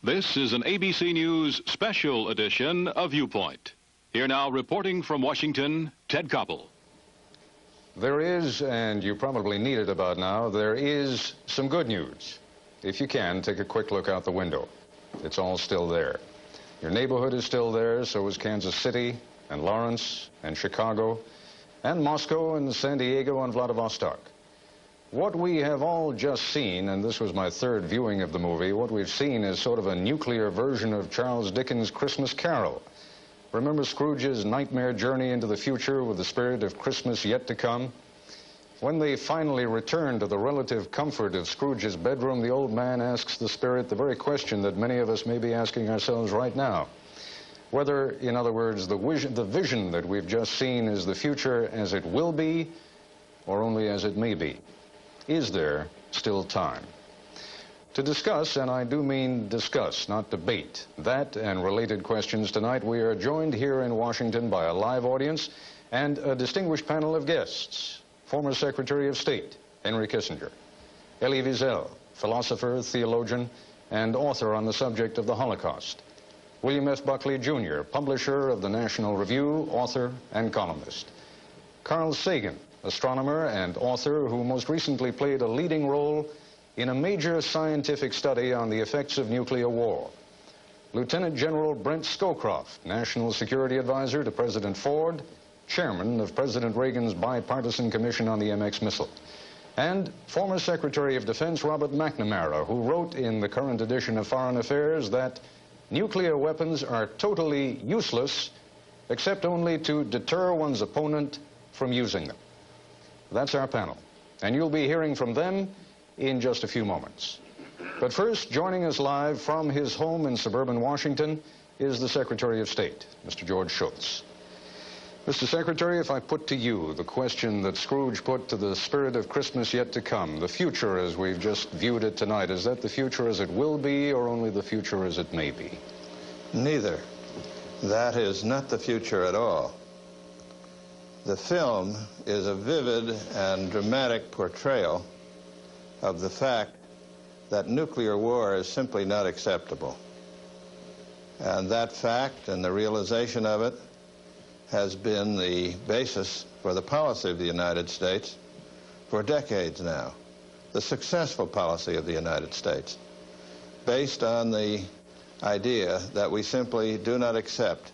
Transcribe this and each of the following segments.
This is an ABC News special edition of Viewpoint. Here now, reporting from Washington, Ted Koppel. There is, and you probably need it about now, there is some good news. If you can, take a quick look out the window. It's all still there. Your neighborhood is still there, so is Kansas City, and Lawrence, and Chicago, and Moscow, and San Diego, and Vladivostok. What we have all just seen, and this was my third viewing of the movie, what we've seen is sort of a nuclear version of Charles Dickens' Christmas Carol. Remember Scrooge's nightmare journey into the future with the spirit of Christmas yet to come? When they finally return to the relative comfort of Scrooge's bedroom, the old man asks the spirit the very question that many of us may be asking ourselves right now. Whether, in other words, the vision that we've just seen is the future as it will be, or only as it may be. Is there still time? To discuss, and I do mean discuss, not debate, that and related questions tonight, we are joined here in Washington by a live audience and a distinguished panel of guests. Former Secretary of State Henry Kissinger, Elie Wiesel, philosopher, theologian, and author on the subject of the Holocaust. William F. Buckley, Jr., publisher of the National Review, author and columnist. Carl Sagan, astronomer and author who most recently played a leading role in a major scientific study on the effects of nuclear war. Lieutenant General Brent Scowcroft, National Security Advisor to President Ford, Chairman of President Reagan's Bipartisan Commission on the MX Missile. And former Secretary of Defense Robert McNamara, who wrote in the current edition of Foreign Affairs that nuclear weapons are totally useless except only to deter one's opponent from using them. That's our panel, and you'll be hearing from them in just a few moments. But first, joining us live from his home in suburban Washington is the Secretary of State, Mr. George Shultz. Mr. Secretary, if I put to you the question that Scrooge put to the spirit of Christmas yet to come, the future as we've just viewed it tonight, is that the future as it will be or only the future as it may be? Neither. That is not the future at all. The film is a vivid and dramatic portrayal of the fact that nuclear war is simply not acceptable. And that fact and the realization of it has been the basis for the policy of the United States for decades now. The successful policy of the United States, based on the idea that we simply do not accept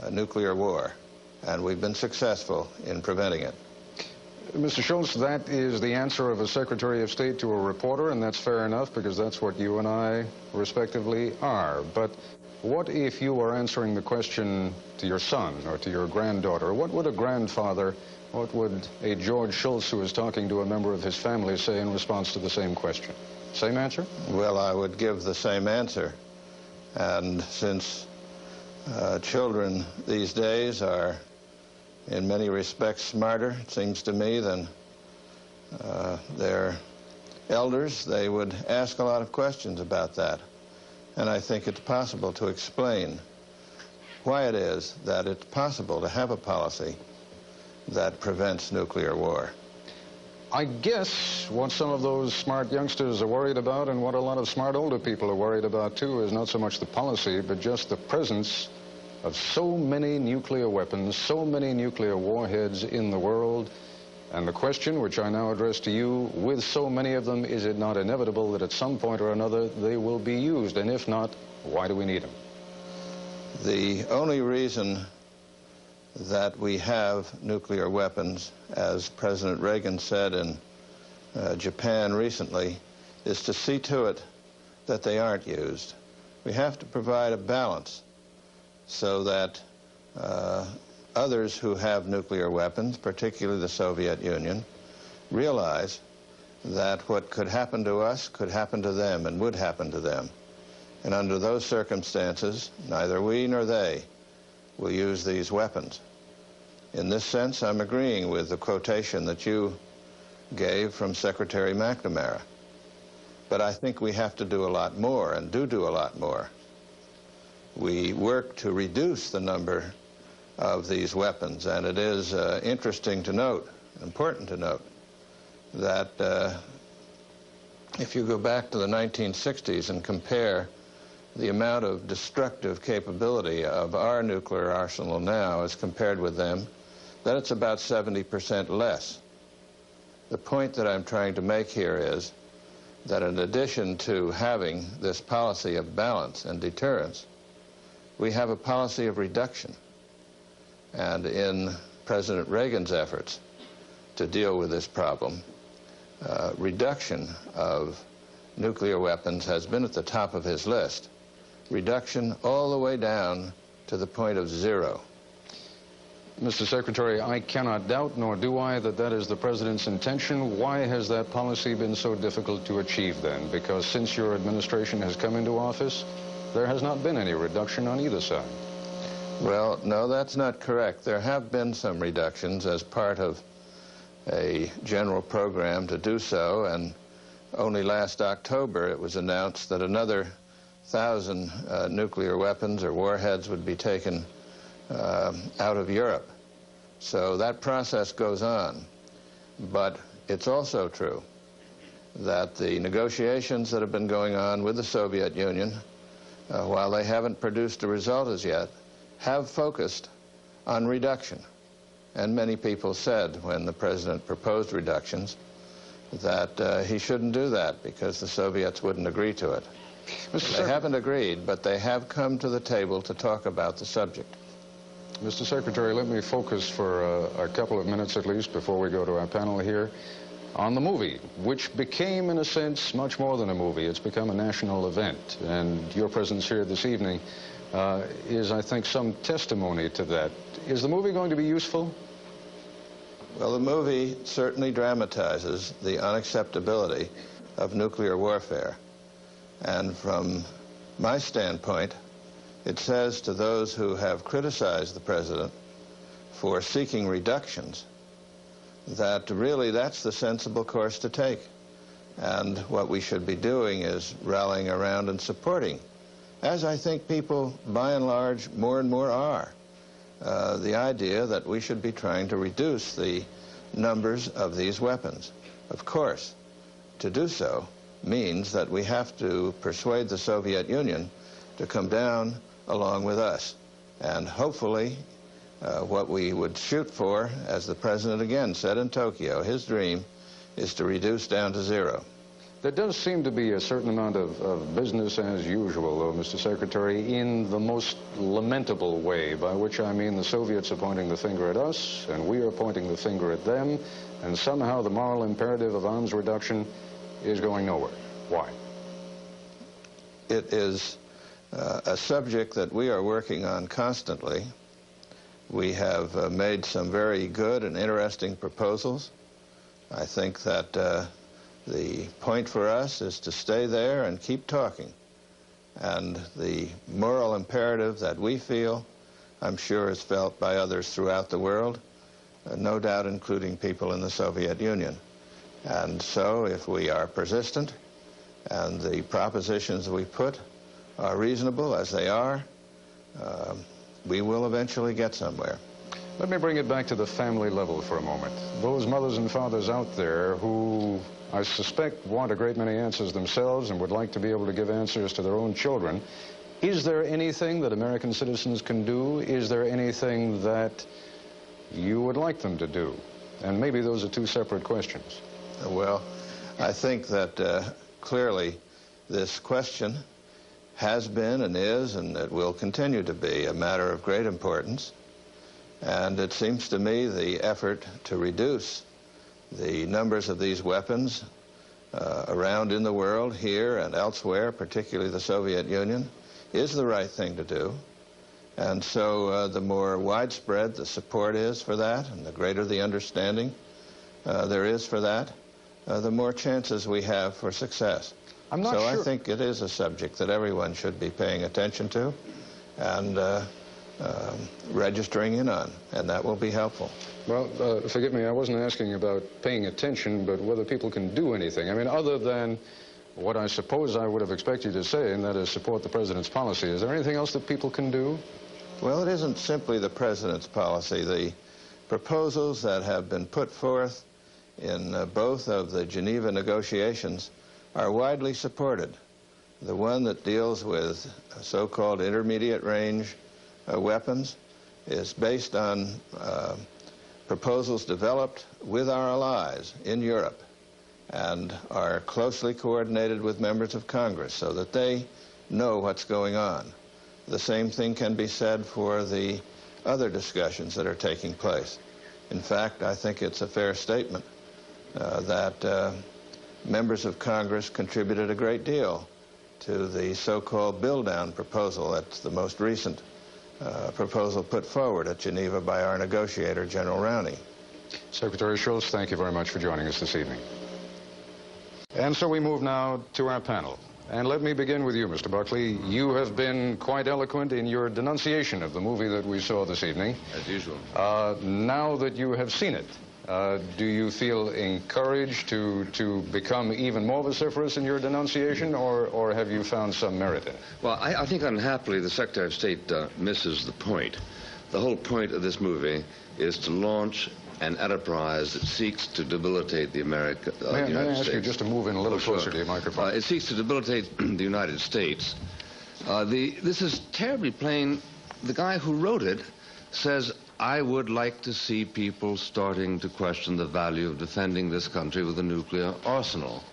a nuclear war, and we've been successful in preventing it. Mr. Shultz, that is the answer of a Secretary of State to a reporter, and that's fair enough because that's what you and I respectively are. But what if you were answering the question to your son or to your granddaughter? What would a grandfather, what would a George Shultz who is talking to a member of his family say in response to the same question? Same answer? Well, I would give the same answer. And since children these days are in many respects smarter, it seems to me, than their elders, they would ask a lot of questions about that. And I think it's possible to explain why it is that it's possible to have a policy that prevents nuclear war. I guess what some of those smart youngsters are worried about and what a lot of smart older people are worried about too is not so much the policy, but just the presence of so many nuclear weapons, so many nuclear warheads in the world. And the question, which I now address to you, with so many of them, is it not inevitable that at some point or another they will be used? And if not, why do we need them? The only reason that we have nuclear weapons, as President Reagan said in Japan recently, is to see to it that they aren't used. We have to provide a balance so that others who have nuclear weapons, particularly the Soviet Union, realize that what could happen to us could happen to them and would happen to them. And under those circumstances, neither we nor they will use these weapons. In this sense, I'm agreeing with the quotation that you gave from Secretary McNamara. But I think we have to do a lot more, and do a lot more. We work to reduce the number of these weapons, and it is interesting to note, important to note, that if you go back to the 1960s and compare the amount of destructive capability of our nuclear arsenal now as compared with them, then it's about 70% less. The point that I'm trying to make here is that in addition to having this policy of balance and deterrence, we have a policy of reduction. And in President Reagan's efforts to deal with this problem, reduction of nuclear weapons has been at the top of his list. Reduction all the way down to the point of zero. Mr. Secretary, I cannot doubt, nor do I, that that is the President's intention. Why has that policy been so difficult to achieve then? Because since your administration has come into office, there has not been any reduction on either side. Well, no, that's not correct. There have been some reductions as part of a general program to do so, and only last October it was announced that another 1,000 nuclear weapons or warheads would be taken out of Europe. So that process goes on. But it's also true that the negotiations that have been going on with the Soviet Union, while they haven't produced a result as yet, have focused on reduction. And many people said when the President proposed reductions that he shouldn't do that because the Soviets wouldn't agree to it. They haven't agreed, but they have come to the table to talk about the subject. Mr. Secretary, let me focus for a couple of minutes at least before we go to our panel here on the movie, which became, in a sense, much more than a movie. It's become a national event, and your presence here this evening is, I think, some testimony to that. Is the movie going to be useful? Well, the movie certainly dramatizes the unacceptability of nuclear warfare. And from my standpoint, it says to those who have criticized the President for seeking reductions that really that's the sensible course to take. And what we should be doing is rallying around and supporting, as I think people, by and large, more and more are, the idea that we should be trying to reduce the numbers of these weapons. Of course, to do so means that we have to persuade the Soviet Union to come down along with us. And hopefully, what we would shoot for, as the President again said in Tokyo, his dream is to reduce down to zero. There does seem to be a certain amount of business as usual, though, Mr. Secretary, in the most lamentable way, by which I mean the Soviets are pointing the finger at us, and we are pointing the finger at them, and somehow the moral imperative of arms reduction is going nowhere. Why? It is a subject that we are working on constantly. We have made some very good and interesting proposals. I think that the point for us is to stay there and keep talking. And the moral imperative that we feel, I'm sure is felt by others throughout the world, no doubt including people in the Soviet Union. And so if we are persistent and the propositions we put are reasonable as they are, we will eventually get somewhere. Let me bring it back to the family level for a moment. Those mothers and fathers out there who I suspect want a great many answers themselves and would like to be able to give answers to their own children. Is there anything that American citizens can do? Is there anything that you would like them to do? And maybe those are two separate questions. Well, I think that clearly this question has been and is and it will continue to be a matter of great importance. And it seems to me the effort to reduce the numbers of these weapons around in the world, here and elsewhere, particularly the Soviet Union, is the right thing to do. And so the more widespread the support is for that and the greater the understanding there is for that, the more chances we have for success. I'm not sure. I think it is a subject that everyone should be paying attention to and registering in on, and that will be helpful. Well, forgive me, I wasn't asking about paying attention, but whether people can do anything. I mean, other than what I suppose I would have expected you to say, and that is support the President's policy. Is there anything else that people can do? Well, it isn't simply the President's policy. The proposals that have been put forth in both of the Geneva negotiations are widely supported the one that deals with so-called intermediate range weapons, is based on proposals developed with our allies in Europe and are closely coordinated with members of Congress so that they know what's going on. The same thing can be said for the other discussions that are taking place. In fact, I think it's a fair statement that members of Congress contributed a great deal to the so-called build-down proposal. That's the most recent proposal put forward at Geneva by our negotiator, General Rowney. Secretary Shultz, thank you very much for joining us this evening. And so we move now to our panel. And let me begin with you, Mr. Buckley. You have been quite eloquent in your denunciation of the movie that we saw this evening. As usual. Now that you have seen it, do you feel encouraged to become even more vociferous in your denunciation, or have you found some merit in it? Well, I think unhappily the Secretary of State misses the point. The whole point of this movie is to launch an enterprise that seeks to debilitate the United States. May I ask you just to move in a little closer to your microphone? It seeks to debilitate the United States. This is terribly plain. The guy who wrote it says, I would like to see people starting to question the value of defending this country with a nuclear arsenal.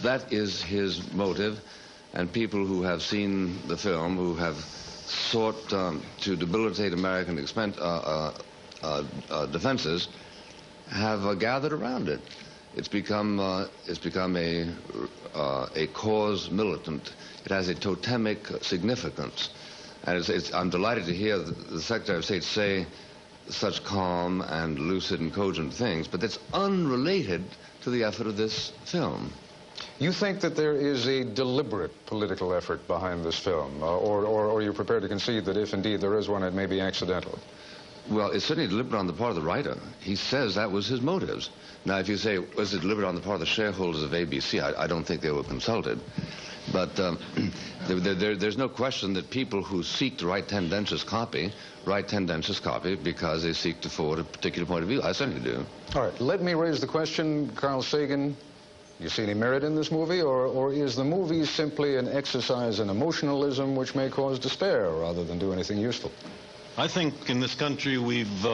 That is his motive, and people who have seen the film, who have sought to debilitate American defenses, have gathered around it. It's become a cause militant. It has a totemic significance, and I'm delighted to hear the Secretary of State say such calm and lucid and cogent things, but that's unrelated to the effort of this film. You think that there is a deliberate political effort behind this film, or are you prepared to concede that if indeed there is one, it may be accidental? Well, it's certainly deliberate on the part of the writer. He says that was his motives. Now, if you say, was it deliberate on the part of the shareholders of ABC, I don't think they were consulted. But there's no question that people who seek to write tendentious copy because they seek to forward a particular point of view. I certainly do. All right, let me raise the question, Carl Sagan. You see any merit in this movie, or is the movie simply an exercise in emotionalism which may cause despair rather than do anything useful? I think in this country we've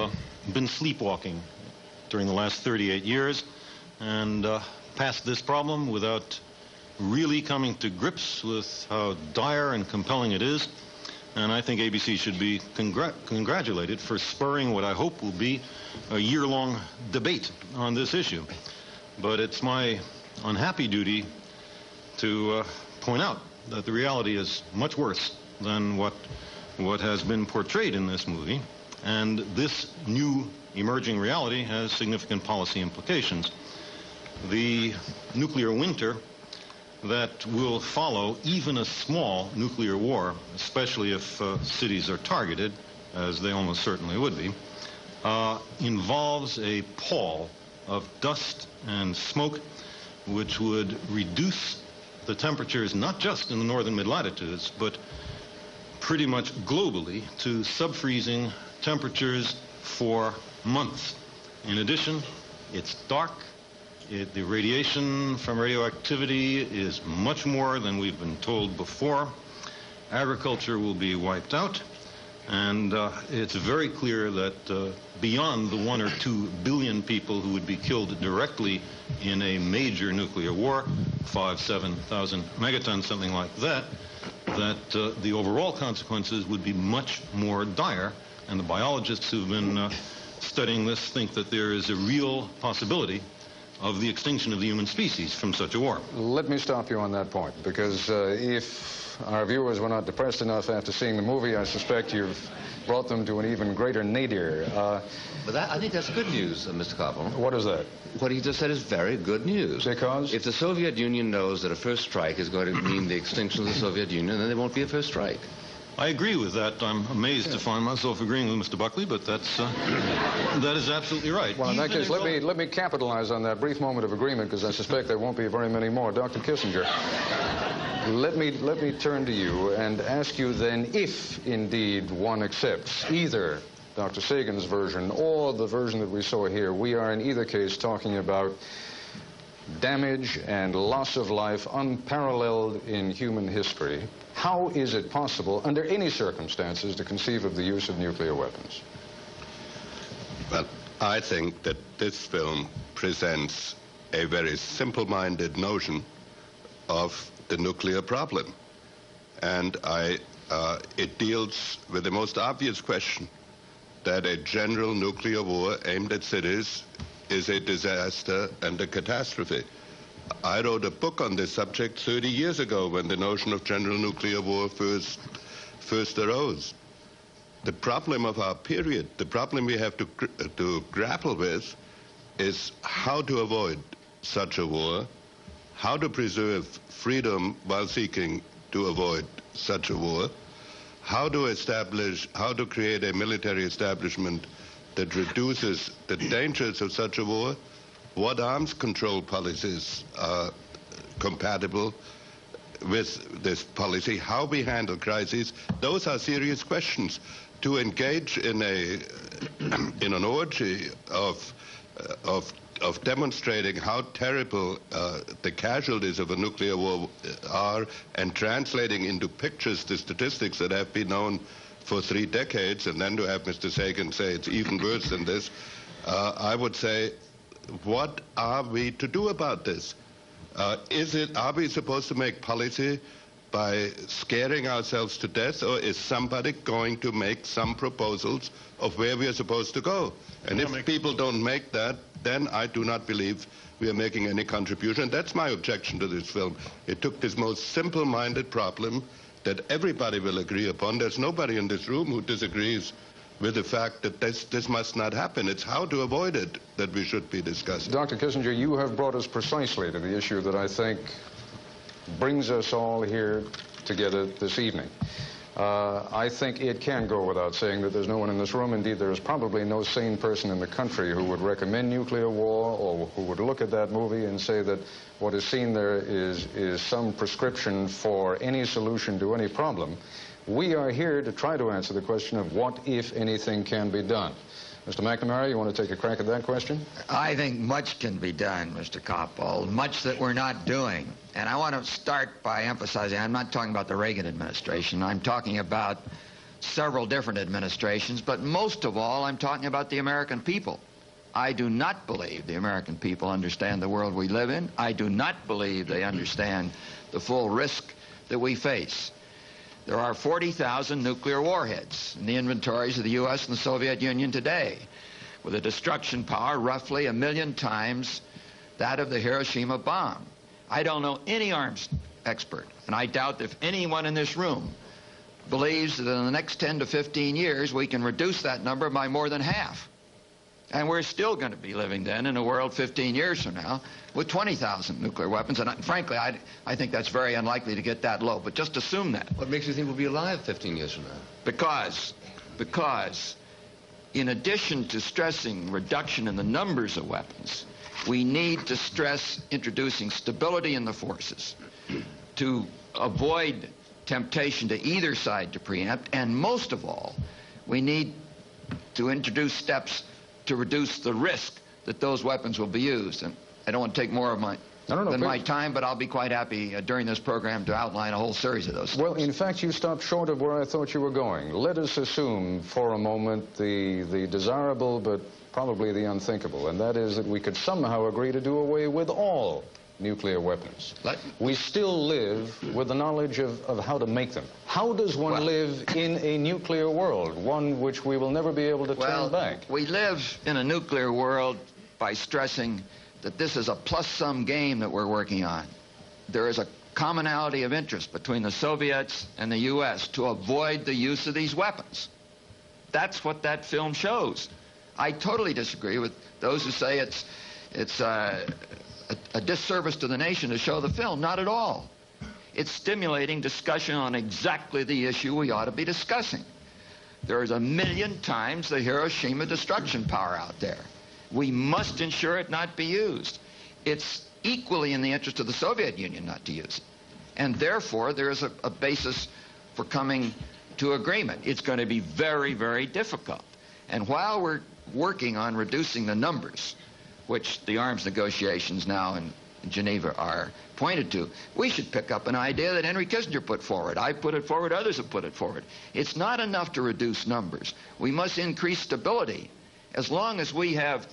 been sleepwalking during the last 38 years and passed this problem without really coming to grips with how dire and compelling it is. And I think ABC should be congratulated for spurring what I hope will be a year-long debate on this issue. But it's my unhappy duty to point out that the reality is much worse than what has been portrayed in this movie, and this new emerging reality has significant policy implications. The nuclear winter that will follow even a small nuclear war, especially if cities are targeted, as they almost certainly would be, involves a pall of dust and smoke which would reduce the temperatures not just in the northern mid-latitudes, but pretty much globally to sub-freezing temperatures for months. In addition, it's dark. The radiation from radioactivity is much more than we've been told before. Agriculture will be wiped out. And it's very clear that beyond the 1 or 2 billion people who would be killed directly in a major nuclear war, 5,000-7,000 megatons, something like that, that the overall consequences would be much more dire. And the biologists who've been studying this think that there is a real possibility of the extinction of the human species from such a war. Let me stop you on that point, because if our viewers were not depressed enough after seeing the movie, I suspect you've brought them to an even greater nadir. But I think that's good news, Mr. Koppel. What is that? What he just said is very good news. Because? If the Soviet Union knows that a first strike is going to mean the extinction of the Soviet Union, then there won't be a first strike. I agree with that. I'm amazed to find myself agreeing with Mr. Buckley, but that is absolutely right. Well, in that case, let me capitalize on that brief moment of agreement, because I suspect there won't be very many more. Dr. Kissinger, let me turn to you and ask you then, if indeed one accepts either Dr. Sagan's version or the version that we saw here, we are in either case talking about damage and loss of life unparalleled in human history. How is it possible, under any circumstances, to conceive of the use of nuclear weapons? Well, I think that this film presents a very simple-minded notion of the nuclear problem. And it deals with the most obvious question, that a general nuclear war aimed at cities is a disaster and a catastrophe. I wrote a book on this subject 30 years ago when the notion of general nuclear war first arose. The problem of our period, the problem we have to grapple with, is how to avoid such a war, how to preserve freedom while seeking to avoid such a war, how to create a military establishment that reduces the dangers of such a war, what arms control policies are compatible with this policy, how we handle crises. Those are serious questions. To engage in an orgy of demonstrating how terrible the casualties of a nuclear war are and translating into pictures the statistics that have been known for 3 decades, and then to have Mr. Sagan say it's even worse than this, I would say, what are we to do about this? Are we supposed to make policy by scaring ourselves to death, or is somebody going to make some proposals of where we are supposed to go? And if people don't make that, then I do not believe we are making any contribution. That's my objection to this film. It took this most simple-minded problem that everybody will agree upon. There's nobody in this room who disagrees with the fact that this must not happen. It's how to avoid it that we should be discussing. Dr. Kissinger, you have brought us precisely to the issue that I think brings us all here together this evening. I think it can go without saying that there's no one in this room, indeed there is probably no sane person in the country who would recommend nuclear war or who would look at that movie and say that what is seen there is some prescription for any solution to any problem. We are here to try to answer the question of what, if anything, can be done. Mr. McNamara, you want to take a crack at that question? I think much can be done, Mr. Koppel, much that we're not doing. And I want to start by emphasizing, I'm not talking about the Reagan administration. I'm talking about several different administrations, but most of all, I'm talking about the American people. I do not believe the American people understand the world we live in. I do not believe they understand the full risk that we face. There are 40,000 nuclear warheads in the inventories of the U.S. and the Soviet Union today, with a destruction power roughly 1 million times that of the Hiroshima bomb. I don't know any arms expert, and I doubt if anyone in this room believes that in the next 10 to 15 years we can reduce that number by more than half. And we're still going to be living then in a world 15 years from now with 20,000 nuclear weapons. And frankly, I think that's very unlikely to get that low. But just assume that. What makes you think we'll be alive 15 years from now? Because in addition to stressing reduction in the numbers of weapons, we need to stress introducing stability in the forces to avoid temptation to either side to preempt. And most of all, we need to introduce steps to reduce the risk that those weapons will be used. And I don't want to take more of my time, but I'll be quite happy during this program to outline a whole series of those steps. Well, in fact, you stopped short of where I thought you were going. Let us assume for a moment the desirable but probably the unthinkable, and that is that we could somehow agree to do away with all nuclear weapons. We still live with the knowledge of how to make them. How does one live in a nuclear world, one which we will never be able to turn back? We live in a nuclear world by stressing that this is a plus-sum game that we're working on. There is a commonality of interest between the Soviets and the U.S. to avoid the use of these weapons. That's what that film shows. I totally disagree with those who say it's a disservice to the nation to show the film. Not at all. It's stimulating discussion on exactly the issue we ought to be discussing. There is 1 million times the Hiroshima destruction power out there. We must ensure it not be used. It's equally in the interest of the Soviet Union not to use it. And therefore, there is a basis for coming to agreement. It's going to be very, very difficult. And while we're working on reducing the numbers, which the arms negotiations now in Geneva are pointed to. We should pick up an idea that Henry Kissinger put forward. I put it forward, others have put it forward. It's not enough to reduce numbers. We must increase stability. As long as we have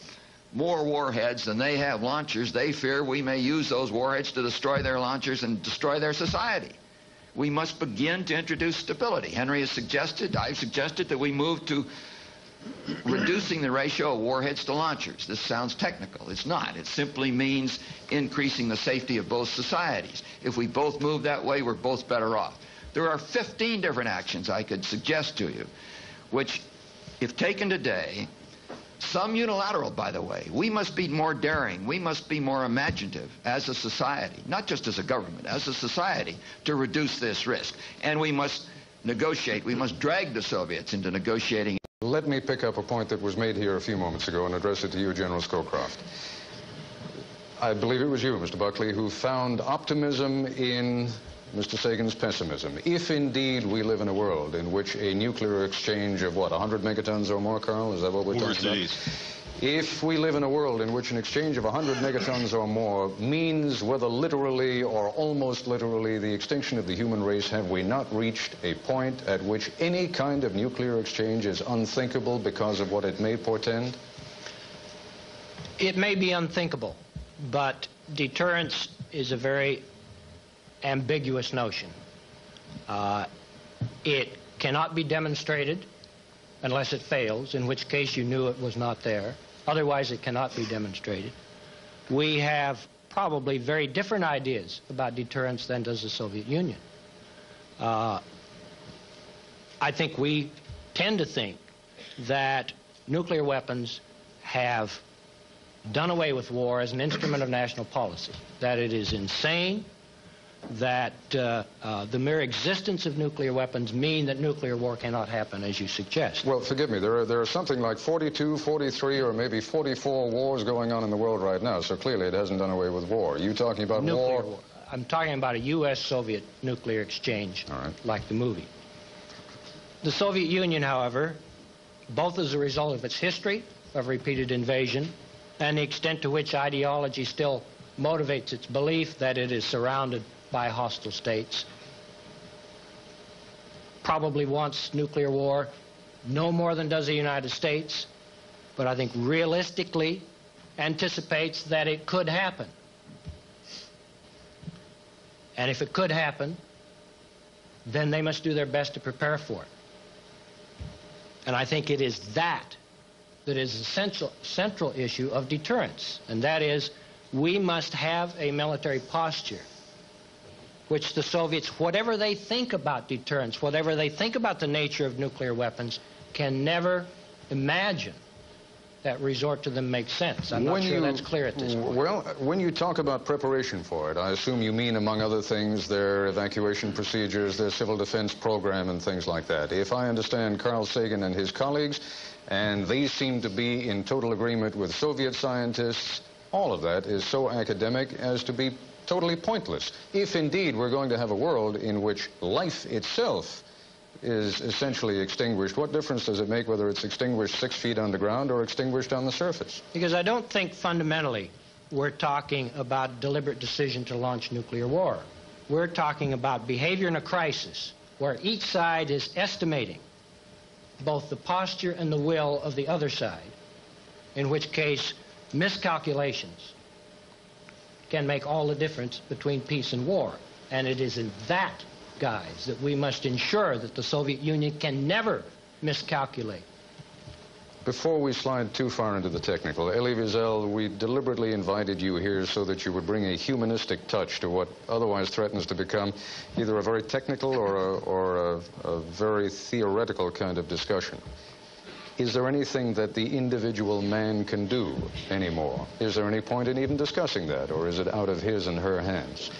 more warheads than they have launchers, they fear we may use those warheads to destroy their launchers and destroy their society. We must begin to introduce stability. Henry has suggested, I've suggested that we move to reducing the ratio of warheads to launchers. This sounds technical. It's not. It simply means increasing the safety of both societies. If we both move that way, we're both better off. There are 15 different actions I could suggest to you, which, if taken today, some unilateral, by the way, we must be more daring, we must be more imaginative as a society, not just as a government, as a society, to reduce this risk. And we must negotiate, we must drag the Soviets into negotiating. Let me pick up a point that was made here a few moments ago and address it to you, General Scowcroft. I believe it was you, Mr. Buckley, who found optimism in Mr. Sagan's pessimism. If indeed we live in a world in which a nuclear exchange of, what, 100 megatons or more, Carl? Is that what we're talking about? If we live in a world in which an exchange of 100 megatons or more means, whether literally or almost literally, the extinction of the human race, have we not reached a point at which any kind of nuclear exchange is unthinkable because of what it may portend? It may be unthinkable, but deterrence is a very ambiguous notion. It cannot be demonstrated unless it fails, in which case you knew it was not there. Otherwise, it cannot be demonstrated. We have probably very different ideas about deterrence than does the Soviet Union. I think we tend to think that nuclear weapons have done away with war as an instrument of national policy, that it is insane, that the mere existence of nuclear weapons mean that nuclear war cannot happen, as you suggest. Well, forgive me, there are something like 42, 43, or maybe 44 wars going on in the world right now, so clearly it hasn't done away with war. Are you talking about nuclear war? I'm talking about a U.S.-Soviet nuclear exchange, like the movie. The Soviet Union, however, both as a result of its history of repeated invasion and the extent to which ideology still motivates its belief that it is surrounded by hostile states, probably wants nuclear war no more than does the United States, but I think realistically anticipates that it could happen. And if it could happen, then they must do their best to prepare for it. And I think it is that is the central issue of deterrence, and that is we must have a military posture which the Soviets, whatever they think about deterrence, whatever they think about the nature of nuclear weapons, can never imagine that resort to them makes sense. I'm not sure that's clear at this point. Well, when you talk about preparation for it, I assume you mean, among other things, their evacuation procedures, their civil defense program, and things like that. If I understand Carl Sagan and his colleagues, and these seem to be in total agreement with Soviet scientists, all of that is so academic as to be totally pointless. If indeed we're going to have a world in which life itself is essentially extinguished, what difference does it make whether it's extinguished 6 feet underground or extinguished on the surface? Because I don't think fundamentally we're talking about deliberate decision to launch nuclear war. We're talking about behavior in a crisis where each side is estimating both the posture and the will of the other side, in which case miscalculations can make all the difference between peace and war. And it is in that guise that we must ensure that the Soviet Union can never miscalculate. Before we slide too far into the technical, Elie Wiesel, we deliberately invited you here so that you would bring a humanistic touch to what otherwise threatens to become either a very technical or a very theoretical kind of discussion. Is there anything that the individual man can do anymore? Is there any point in even discussing that, or is it out of his and her hands?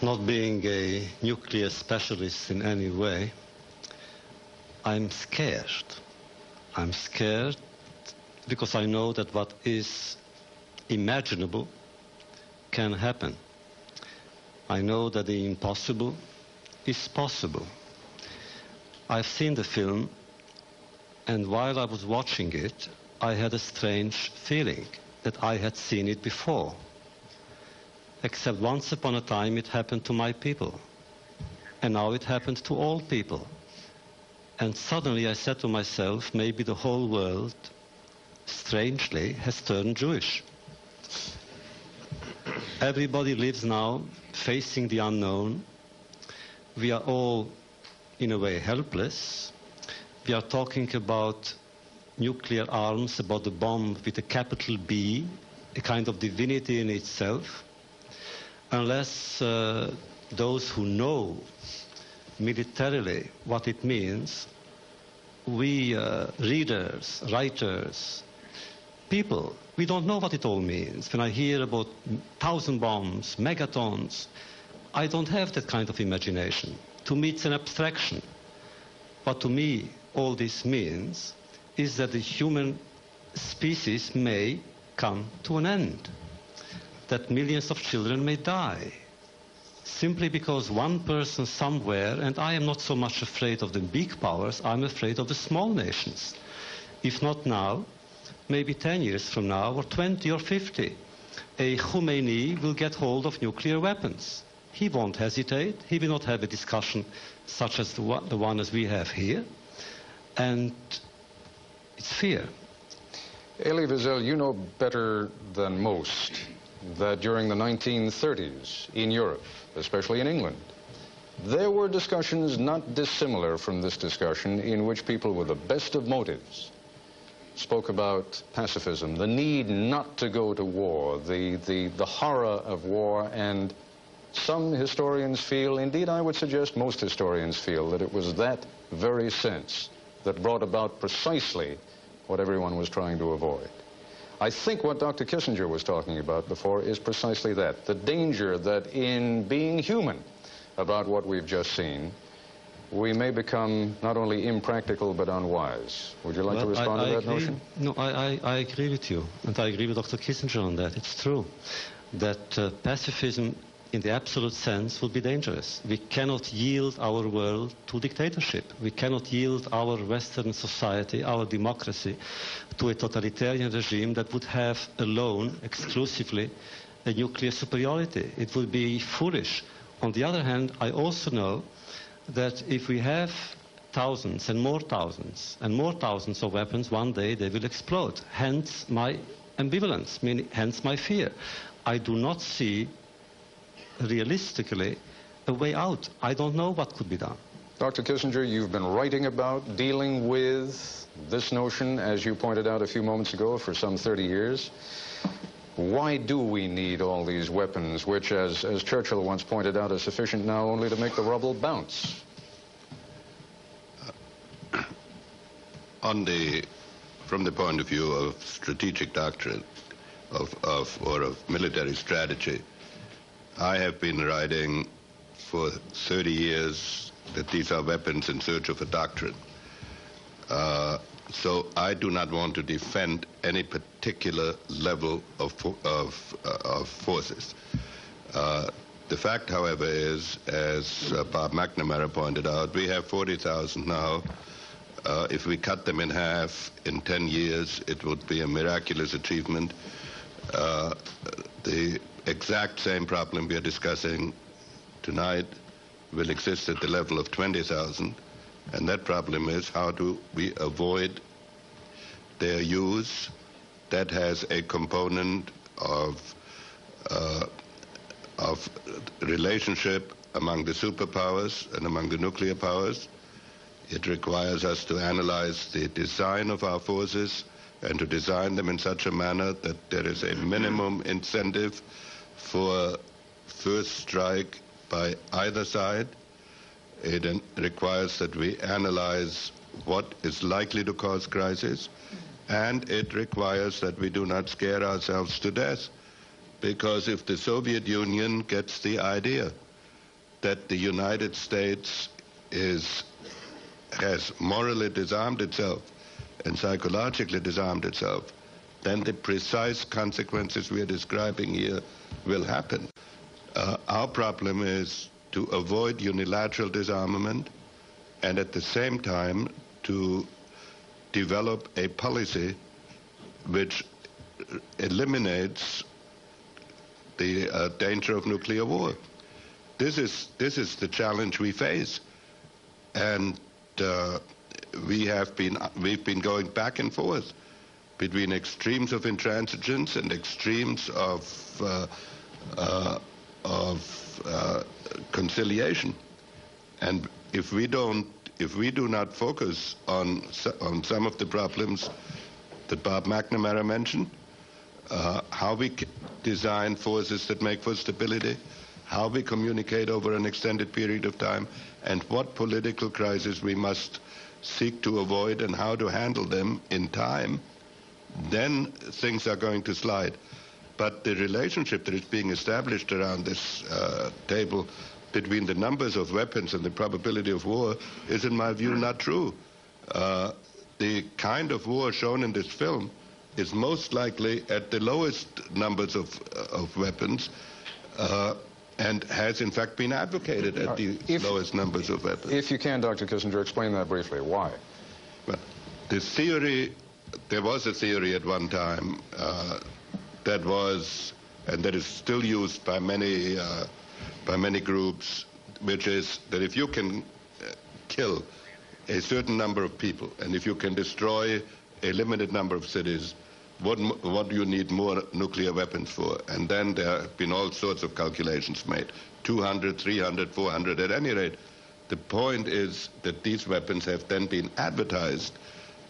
Not being a nuclear specialist in any way, I'm scared. I'm scared because I know that what is imaginable can happen. I know that the impossible is possible. I've seen the film, and while I was watching it, I had a strange feeling. that I had seen it before. Except once upon a time it happened to my people. And now it happened to all people. And suddenly I said to myself, maybe the whole world, strangely, has turned Jewish. Everybody lives now facing the unknown. We are all, in a way, helpless. We are talking about nuclear arms, about the bomb with a capital B, a kind of divinity in itself. Unless those who know militarily what it means, we readers, writers, people, we don't know what it all means. When I hear about 1,000 bombs, megatons, I don't have that kind of imagination. To me, it's an abstraction. What to me all this means is that the human species may come to an end, that millions of children may die, simply because one person somewhere, and I am not so much afraid of the big powers, I'm afraid of the small nations. If not now, maybe 10 years from now, or 20 or 50, a Khomeini will get hold of nuclear weapons. He won't hesitate. He will not have a discussion such as the one as we have here. And it's fear. Elie Wiesel, you know better than most that during the 1930s in Europe, especially in England, there were discussions not dissimilar from this discussion in which people with the best of motives spoke about pacifism, the need not to go to war, the horror of war, and some historians feel, indeed I would suggest most historians feel, that it was that very sense that brought about precisely what everyone was trying to avoid. I think what Dr. Kissinger was talking about before is precisely that, the danger that in being human about what we've just seen, we may become not only impractical but unwise. Would you like to respond to that notion? No, I agree with you, and I agree with Dr. Kissinger on that. It's true that pacifism in the absolute sense would be dangerous. We cannot yield our world to dictatorship. We cannot yield our Western society, our democracy, to a totalitarian regime that would have alone, exclusively, a nuclear superiority. It would be foolish. On the other hand, I also know that if we have thousands and more thousands and more thousands of weapons, one day they will explode. Hence my ambivalence, meaning hence my fear. I do not see realistically a way out. I don't know what could be done. Dr. Kissinger, you've been writing about, dealing with this notion, as you pointed out a few moments ago, for some 30 years. Why do we need all these weapons, which, as Churchill once pointed out, are sufficient now only to make the rubble bounce? From the point of view of strategic doctrine, or of military strategy, I have been writing for 30 years that these are weapons in search of a doctrine. So I do not want to defend any particular level of forces. The fact, however, is, as Bob McNamara pointed out, we have 40,000 now. If we cut them in half in 10 years, it would be a miraculous achievement. The exact same problem we are discussing tonight will exist at the level of 20,000, and that problem is how do we avoid their use. That has a component of relationship among the superpowers and among the nuclear powers. It requires us to analyze the design of our forces and to design them in such a manner that there is a minimum incentive for first strike by either side. It requires that we analyze what is likely to cause crisis, and it requires that we do not scare ourselves to death, because if the Soviet Union gets the idea that the United States has morally disarmed itself and psychologically disarmed itself, then the precise consequences we are describing here will happen. Our problem is to avoid unilateral disarmament and at the same time to develop a policy which eliminates the danger of nuclear war. This is the challenge we face, and we've been going back and forth between extremes of intransigence and extremes of conciliation. And if we do not focus on some of the problems that Bob McNamara mentioned, how we design forces that make for stability, how we communicate over an extended period of time, and what political crises we must seek to avoid and how to handle them in time, then things are going to slide. But the relationship that is being established around this table between the numbers of weapons and the probability of war is, in my view, not true. The kind of war shown in this film is most likely at the lowest numbers of weapons, and has in fact been advocated at the lowest numbers of weapons. If you can, Dr. Kissinger, explain that briefly. Why? Well, the theory, there was a theory at one time that was, and that is still used by many groups, which is that if you can kill a certain number of people, and if you can destroy a limited number of cities, what do you need more nuclear weapons for? And then there have been all sorts of calculations made, 200, 300, 400, at any rate. The point is that these weapons have then been advertised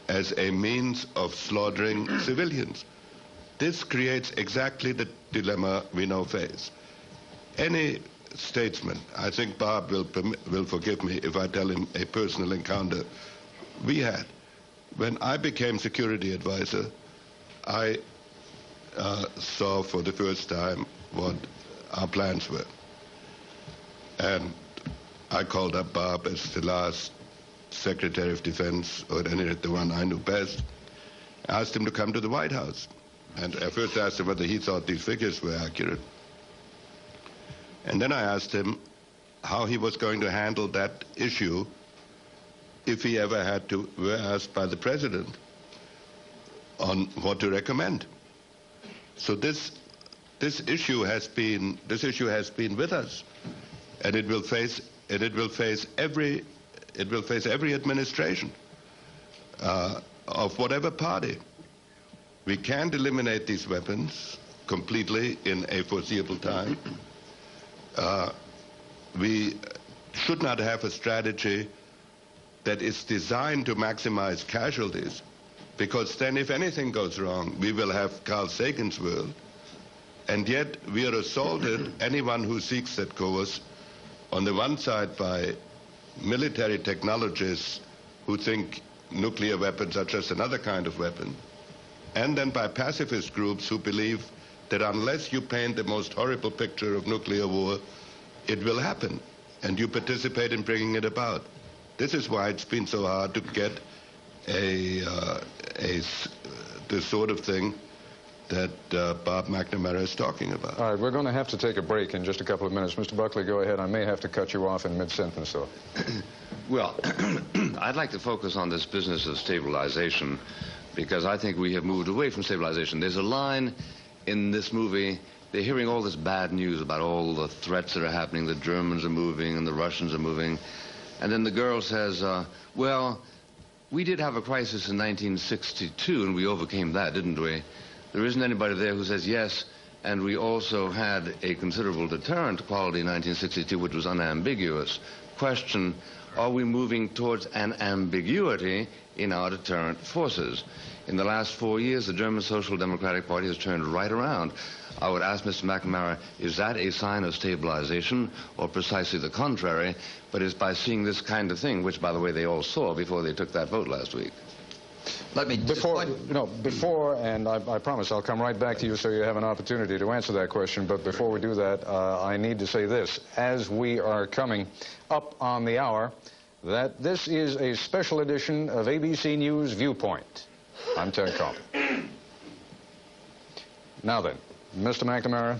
as a means of slaughtering civilians. This creates exactly the dilemma we now face. Any statesman, I think Bob will forgive me if I tell him a personal encounter we had. When I became security advisor, I saw for the first time what our plans were. And I called up Bob as the last Secretary of Defense, or at any rate the one I knew best. I asked him to come to the White House. And I first asked him whether he thought these figures were accurate. And then I asked him how he was going to handle that were asked by the President on what to recommend. So this issue has been with us, and it will face every administration of whatever party. We can't eliminate these weapons completely in a foreseeable time. We should not have a strategy that is designed to maximize casualties, because then if anything goes wrong, we will have Carl Sagan's world. And yet we are assaulted, anyone who seeks that course, on the one side by military technologists who think nuclear weapons are just another kind of weapon, and then by pacifist groups who believe that unless you paint the most horrible picture of nuclear war, it will happen, and you participate in bringing it about. This is why it's been so hard to get the sort of thing that Bob McNamara is talking about. All right, we're going to have to take a break in just a couple of minutes. Mr. Buckley, go ahead. I may have to cut you off in mid-sentence, though. Well, I'd like to focus on this business of stabilization, because I think we have moved away from stabilization. There's a line in this movie. They're hearing all this bad news about all the threats that are happening. The Germans are moving and the Russians are moving. And then the girl says, well, we did have a crisis in 1962, and we overcame that, didn't we? There isn't anybody there who says yes, and we also had a considerable deterrent quality in 1962, which was unambiguous. Question, are we moving towards an ambiguity in our deterrent forces? In the last 4 years, the German Social Democratic Party has turned right around. I would ask Mr. McNamara, is that a sign of stabilization, or precisely the contrary? But it's by seeing this kind of thing, which, by the way, they all saw before they took that vote last week. Let me before, and I promise I'll come right back to you so you have an opportunity to answer that question. But before we do that, I need to say this. As we are coming up on the hour, that this is a special edition of ABC News Viewpoint. I'm Ted Koppel. Now then, Mr. McNamara,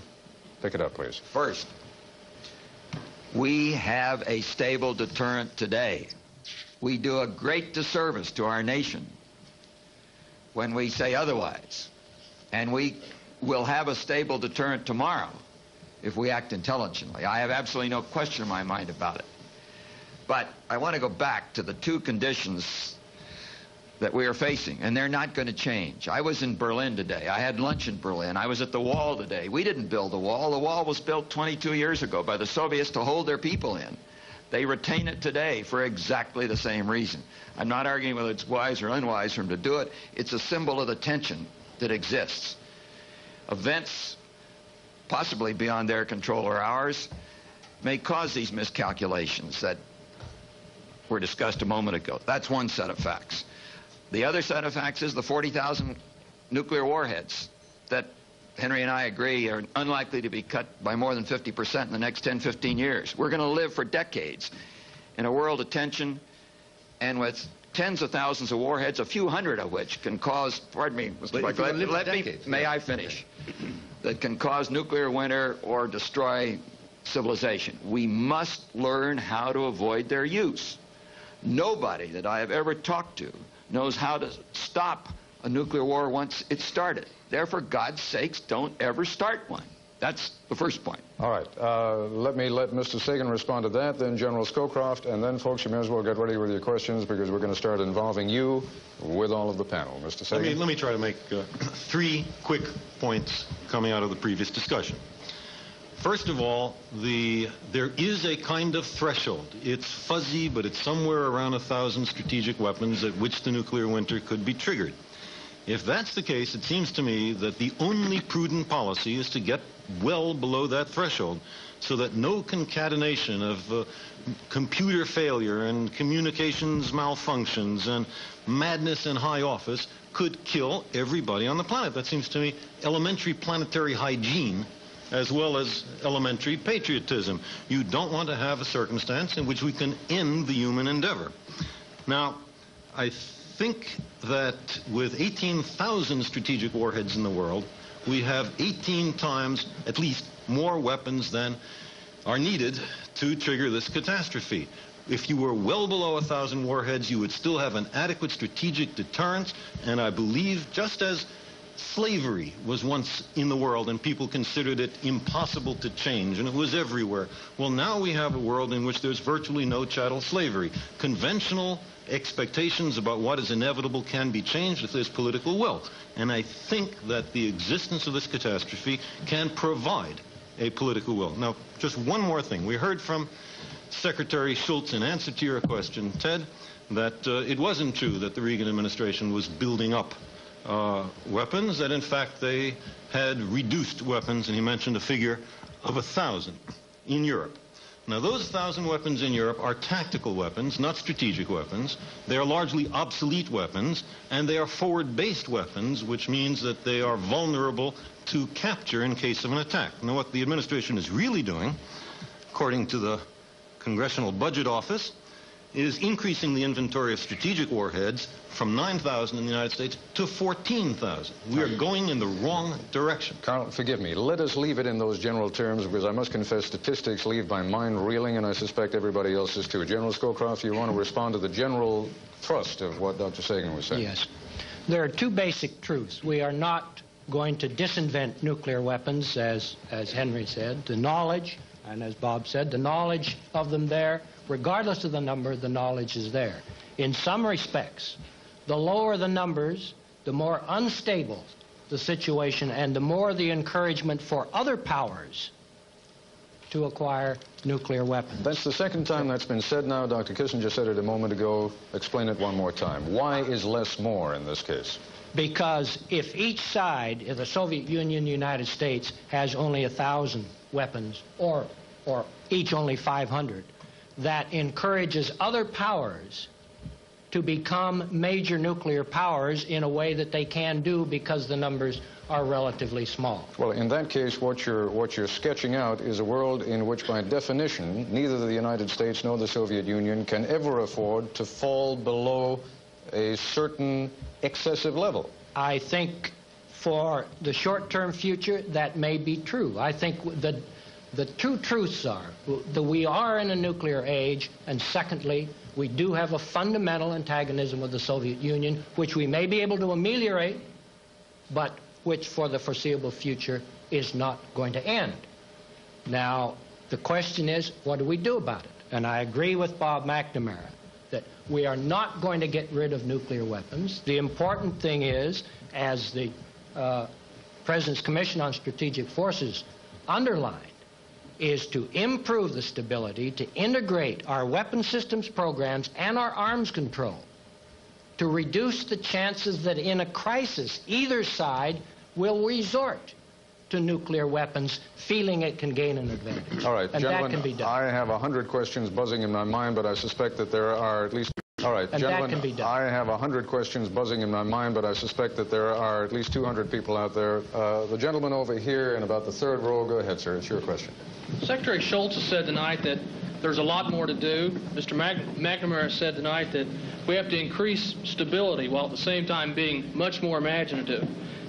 pick it up, please. First, we have a stable deterrent today. We do a great disservice to our nation when we say otherwise. And we will have a stable deterrent tomorrow if we act intelligently. I have absolutely no question in my mind about it. But I want to go back to the two conditions that we are facing, and they're not going to change. I was in Berlin today. I had lunch in Berlin. I was at the wall today. We didn't build the wall. The wall was built 22 years ago by the Soviets to hold their people in. They retain it today for exactly the same reason. I'm not arguing whether it's wise or unwise for them to do it. It's a symbol of the tension that exists. Events, possibly beyond their control or ours, may cause these miscalculations that were discussed a moment ago. That's one set of facts. The other set of facts is the 40,000 nuclear warheads that Henry and I agree are unlikely to be cut by more than 50% in the next 10, 15 years. We're going to live for decades in a world of tension and with tens of thousands of warheads, a few hundred of which can cause, pardon me, Mr. Buck, may I finish, that can cause nuclear winter or destroy civilization. We must learn how to avoid their use. Nobody that I have ever talked to knows how to stop a nuclear war once it's started. Therefore, God's sakes, don't ever start one. That's the first point. All right. Let Mr. Sagan respond to that, then General Scowcroft, and then, folks, you may as well get ready with your questions because we're going to start involving you with all of the panel. Mr. Sagan? Let me try to make 3 quick points coming out of the previous discussion. First of all, there is a kind of threshold. It's fuzzy, but it's somewhere around 1,000 strategic weapons at which the nuclear winter could be triggered. If that's the case, it seems to me that the only prudent policy is to get well below that threshold so that no concatenation of computer failure and communications malfunctions and madness in high office could kill everybody on the planet. That seems to me elementary planetary hygiene as well as elementary patriotism. You don't want to have a circumstance in which we can end the human endeavor. Now, I think that with 18,000 strategic warheads in the world, we have 18 times at least more weapons than are needed to trigger this catastrophe. If you were well below 1,000 warheads, you would still have an adequate strategic deterrence, and I believe just as slavery was once in the world and people considered it impossible to change and it was everywhere. Well, now we have a world in which there's virtually no chattel slavery. Conventional expectations about what is inevitable can be changed if there's political will. And I think that the existence of this catastrophe can provide a political will. Now, just one more thing. We heard from Secretary Shultz in answer to your question, Ted, that it wasn't true that the Reagan administration was building up weapons, that in fact they had reduced weapons, and he mentioned a figure of 1,000 in Europe. Now, those 1,000 weapons in Europe are tactical weapons, not strategic weapons. They are largely obsolete weapons, and they are forward-based weapons, which means that they are vulnerable to capture in case of an attack. Now, what the administration is really doing, according to the Congressional Budget Office, is increasing the inventory of strategic warheads from 9,000 in the United States to 14,000. We are going in the wrong direction. Carl, forgive me. Let us leave it in those general terms because I must confess statistics leave my mind reeling, and I suspect everybody else is too. General Scowcroft, you want to respond to the general thrust of what Dr. Sagan was saying? Yes. There are 2 basic truths. We are not going to disinvent nuclear weapons, as Henry said. The knowledge, and as Bob said, the knowledge of them there, regardless of the number, the knowledge is there. In some respects, the lower the numbers, the more unstable the situation, and the more the encouragement for other powers to acquire nuclear weapons. That's the second time that's been said now. Dr. Kissinger said it a moment ago. Explain it one more time. Why is less more in this case? Because if each side, if the Soviet Union, the United States, has only 1,000 weapons, or each only 500, that encourages other powers to become major nuclear powers in a way that they can do because the numbers are relatively small. Well, in that case, what you're sketching out is a world in which, by definition, neither the United States nor the Soviet Union can ever afford to fall below a certain excessive level. I think for the short-term future, that may be true. I think the 2 truths are that we are in a nuclear age, and secondly, we do have a fundamental antagonism with the Soviet Union, which we may be able to ameliorate, but which for the foreseeable future is not going to end. Now, the question is, what do we do about it? And I agree with Bob McNamara that we are not going to get rid of nuclear weapons. The important thing is, as the President's Commission on Strategic Forces underlined, is to improve the stability, to integrate our weapon systems programs and our arms control, to reduce the chances that in a crisis either side will resort to nuclear weapons, feeling it can gain an advantage. All right, and gentlemen, that can be done. I have 100 questions buzzing in my mind, but I suspect that there are at least... All right, and gentlemen, that can be done. I have 100 questions buzzing in my mind, but I suspect that there are at least 200 people out there. The gentleman over here in about the third row, go ahead, sir, it's your question. Secretary Shultz has said tonight that there's a lot more to do. Mr. McNamara said tonight that we have to increase stability while at the same time being much more imaginative.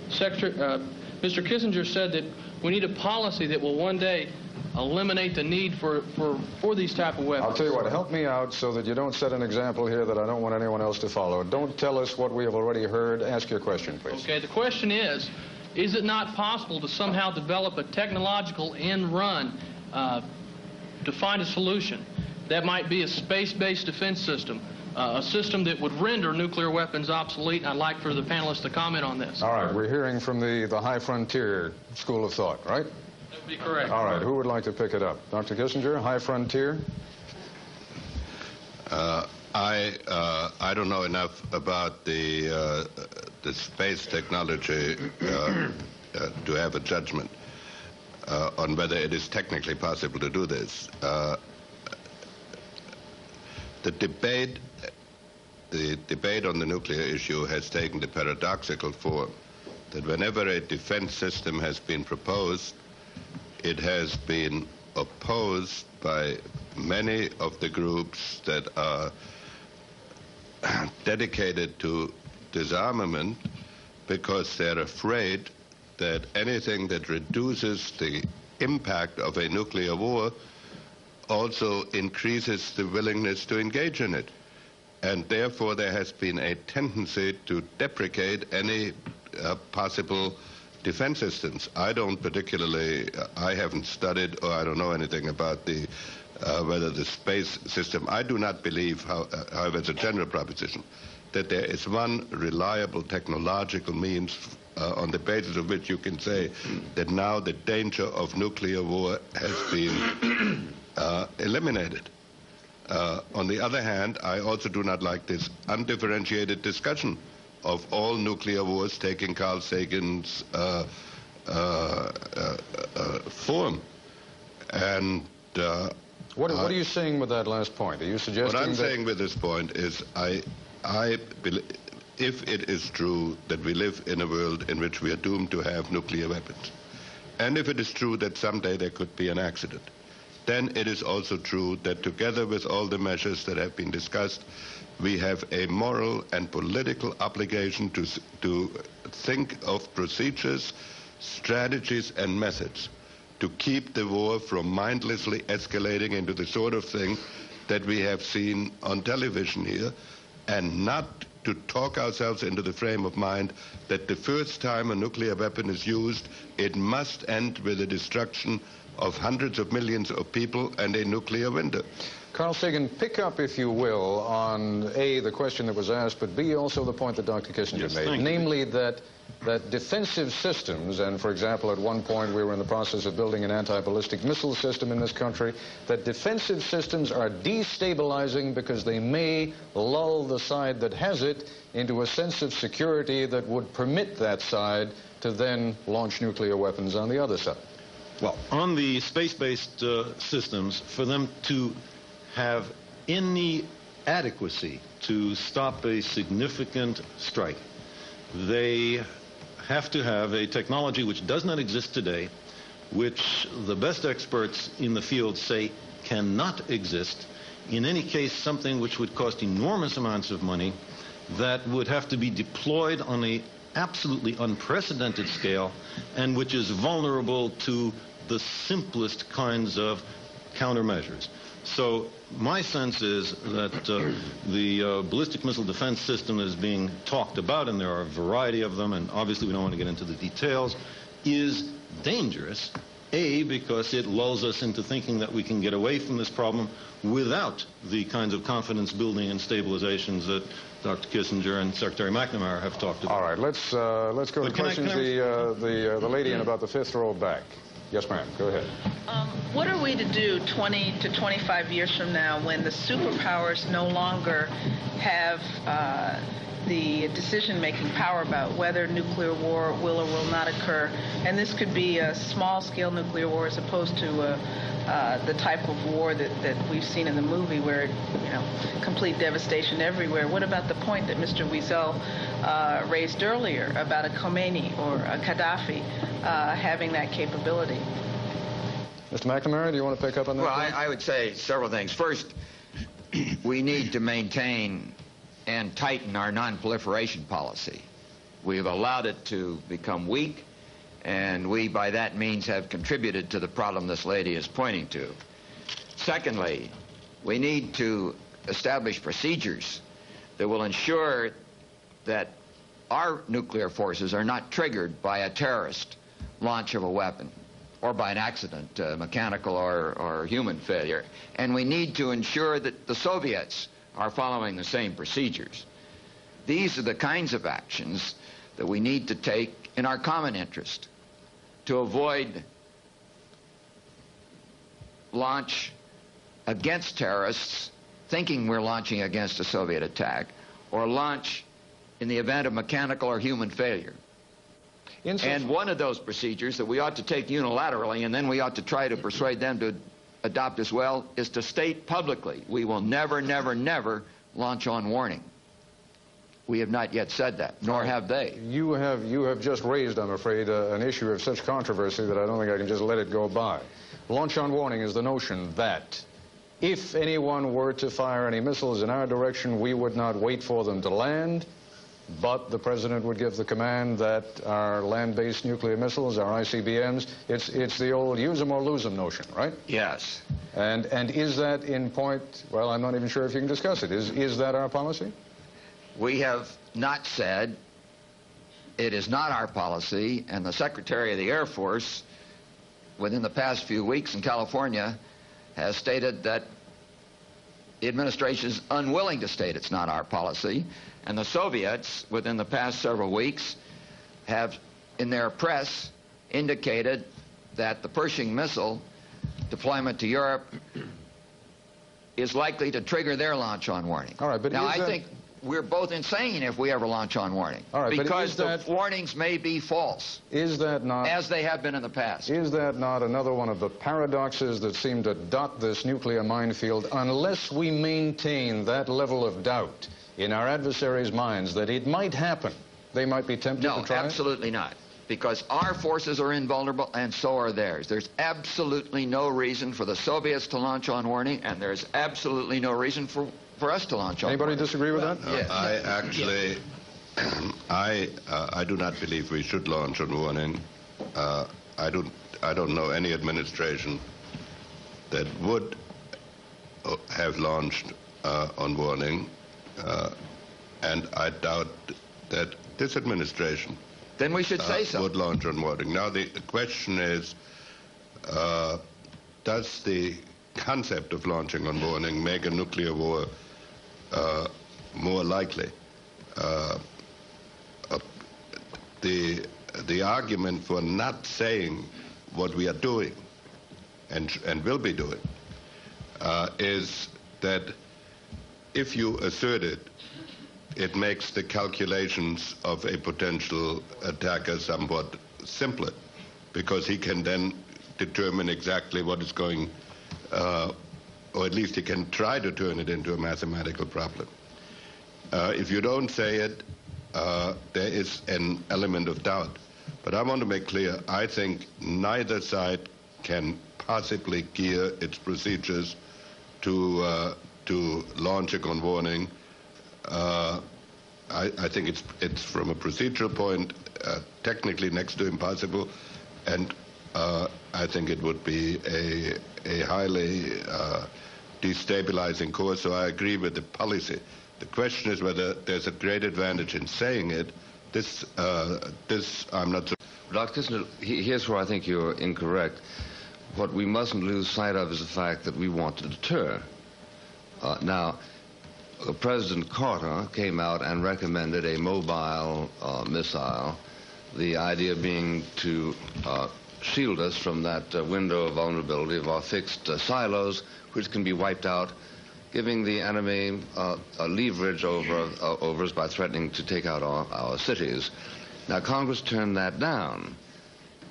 Mr. Kissinger said that we need a policy that will one day eliminate the need for these type of weapons. I'll tell you what, help me out so that you don't set an example here that I don't want anyone else to follow. Don't tell us what we have already heard. Ask your question, please. Okay, the question is it not possible to somehow develop a technological end run to find a solution that might be a space-based defense system, a system that would render nuclear weapons obsolete? And I'd like for the panelists to comment on this. All right, we're hearing from the high frontier school of thought, right? That would be correct. All right, who would like to pick it up? Dr. Kissinger, high frontier? I don't know enough about the space technology to have a judgment on whether it is technically possible to do this. The debate on the nuclear issue has taken the paradoxical form that whenever a defense system has been proposed, it has been opposed by many of the groups that are dedicated to disarmament because they're afraid that anything that reduces the impact of a nuclear war also increases the willingness to engage in it. And therefore there has been a tendency to deprecate any possible defense systems. I don't particularly, I haven't studied or I don't know anything about the whether the space system. I do not believe, however, as a general proposition, that there is one reliable technological means on the basis of which you can say that now the danger of nuclear war has been eliminated. On the other hand, I also do not like this undifferentiated discussion of all nuclear wars taking Carl Sagan's form. And what are you saying with that last point? Are you suggesting what I'm saying with this point is I believe, if it is true that we live in a world in which we are doomed to have nuclear weapons, and if it is true that someday there could be an accident, then it is also true that together with all the measures that have been discussed, we have a moral and political obligation to think of procedures, strategies, and methods to keep the war from mindlessly escalating into the sort of thing that we have seen on television here, and not to talk ourselves into the frame of mind that the first time a nuclear weapon is used, it must end with the destruction of hundreds of millions of people and a nuclear winter. Carl Sagan, pick up, if you will, on A, the question that was asked, but B, also the point that Dr. Kissinger made, namely that defensive systems, and for example, at one point we were in the process of building an anti-ballistic missile system in this country, that defensive systems are destabilizing because they may lull the side that has it into a sense of security that would permit that side to then launch nuclear weapons on the other side. Well, on the space-based systems, for them to have any adequacy to stop a significant strike, they have to have a technology which does not exist today, which the best experts in the field say cannot exist. In any case, something which would cost enormous amounts of money, that would have to be deployed on a absolutely unprecedented scale, and which is vulnerable to the simplest kinds of countermeasures. So my sense is that the ballistic missile defense system is being talked about, and there are a variety of them, and obviously we don't want to get into the details, is dangerous. A, because it lulls us into thinking that we can get away from this problem without the kinds of confidence building and stabilizations that Dr. Kissinger and Secretary McNamara have talked about. All right, let's go to questions. The lady in about the fifth row back. Yes, ma'am. Go ahead. What are we to do 20 to 25 years from now when the superpowers no longer have the decision-making power about whether nuclear war will or will not occur? And this could be a small-scale nuclear war as opposed to the type of war that we've seen in the movie where, you know, complete devastation everywhere. What about the point that Mr. Wiesel raised earlier about a Khomeini or a Gaddafi having that capability? Mr. McNamara, do you want to pick up on that? Well, I would say several things. First, we need to maintain and tighten our non-proliferation policy. We have allowed it to become weak, and we, by that means, have contributed to the problem this lady is pointing to. Secondly, we need to establish procedures that will ensure that our nuclear forces are not triggered by a terrorist launch of a weapon or by an accident, mechanical or human failure. And we need to ensure that the Soviets are following the same procedures. These are the kinds of actions that we need to take in our common interest to avoid launch against terrorists thinking we're launching against a Soviet attack, or launch in the event of mechanical or human failure. And one of those procedures that we ought to take unilaterally, and then we ought to try to persuade them to adopt as well, is to state publicly, we will never, never, never launch on warning. We have not yet said that, nor have they. You have just raised, I'm afraid, an issue of such controversy that I don't think I can just let it go by. Launch on warning is the notion that if anyone were to fire any missiles in our direction, we would not wait for them to land, but the president would give the command that our land-based nuclear missiles, our ICBMs, it's the old use them or lose them notion, right? Yes. And is that in point, well, I'm not even sure if you can discuss it. Is that our policy? We have not said it is not our policy, and the Secretary of the Air Force, within the past few weeks in California, has stated that the administration is unwilling to state it's not our policy. And the Soviets, within the past several weeks, have, in their press, indicated that the Pershing missile deployment to Europe is likely to trigger their launch on warning. All right, but now, I think we're both insane if we ever launch on warning. All right, because the warnings may be false. Is that not... as they have been in the past. Is that not another one of the paradoxes that seem to dot this nuclear minefield unless we maintain that level of doubt in our adversaries' minds that it might happen? They might be tempted to try it? No, absolutely not. Because our forces are invulnerable, and so are theirs. There's absolutely no reason for the Soviets to launch on warning, and there's absolutely no reason for us to launch on Anybody warning. disagree with that? Yes. I actually, I do not believe we should launch on warning. I don't know any administration that would have launched on warning, and I doubt that this administration then we should say so. Would launch on warning. Now the question is, does the concept of launching on warning make a nuclear war more likely? The argument for not saying what we are doing and will be doing is that if you assert it, it makes the calculations of a potential attacker somewhat simpler, because he can then determine exactly what is going, or at least he can try to turn it into a mathematical problem. If you don't say it, there is an element of doubt. But I want to make clear, I think neither side can possibly gear its procedures to launch on warning. I think it's from a procedural point technically next to impossible, and I think it would be a highly destabilizing course, so I agree with the policy. The question is whether there's a great advantage in saying it. This I'm not so... Dr. Kissinger, here's where I think you're incorrect. What we mustn't lose sight of is the fact that we want to deter. Now, President Carter came out and recommended a mobile missile, the idea being to shield us from that window of vulnerability of our fixed silos, which can be wiped out, giving the enemy a leverage over us by threatening to take out our cities. Now, Congress turned that down.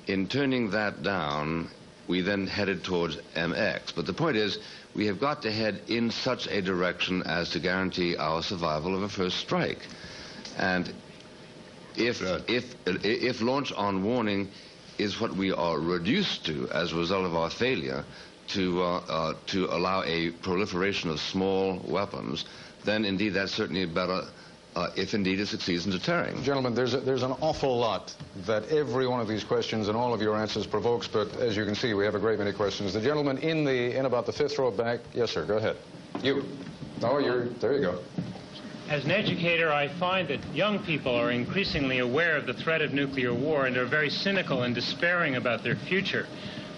In turning that down, we then headed towards MX. But the point is, we have got to head in such a direction as to guarantee our survival of a first strike. And if launch on warning is what we are reduced to as a result of our failure to allow a proliferation of small weapons, then indeed that's certainly better if indeed it succeeds in deterring. Gentlemen, there's an awful lot that every one of these questions and all of your answers provokes, but as you can see, we have a great many questions. The gentleman in about the fifth row back. Yes, sir, go ahead. You. Oh, there you go. As an educator, I find that young people are increasingly aware of the threat of nuclear war and are very cynical and despairing about their future.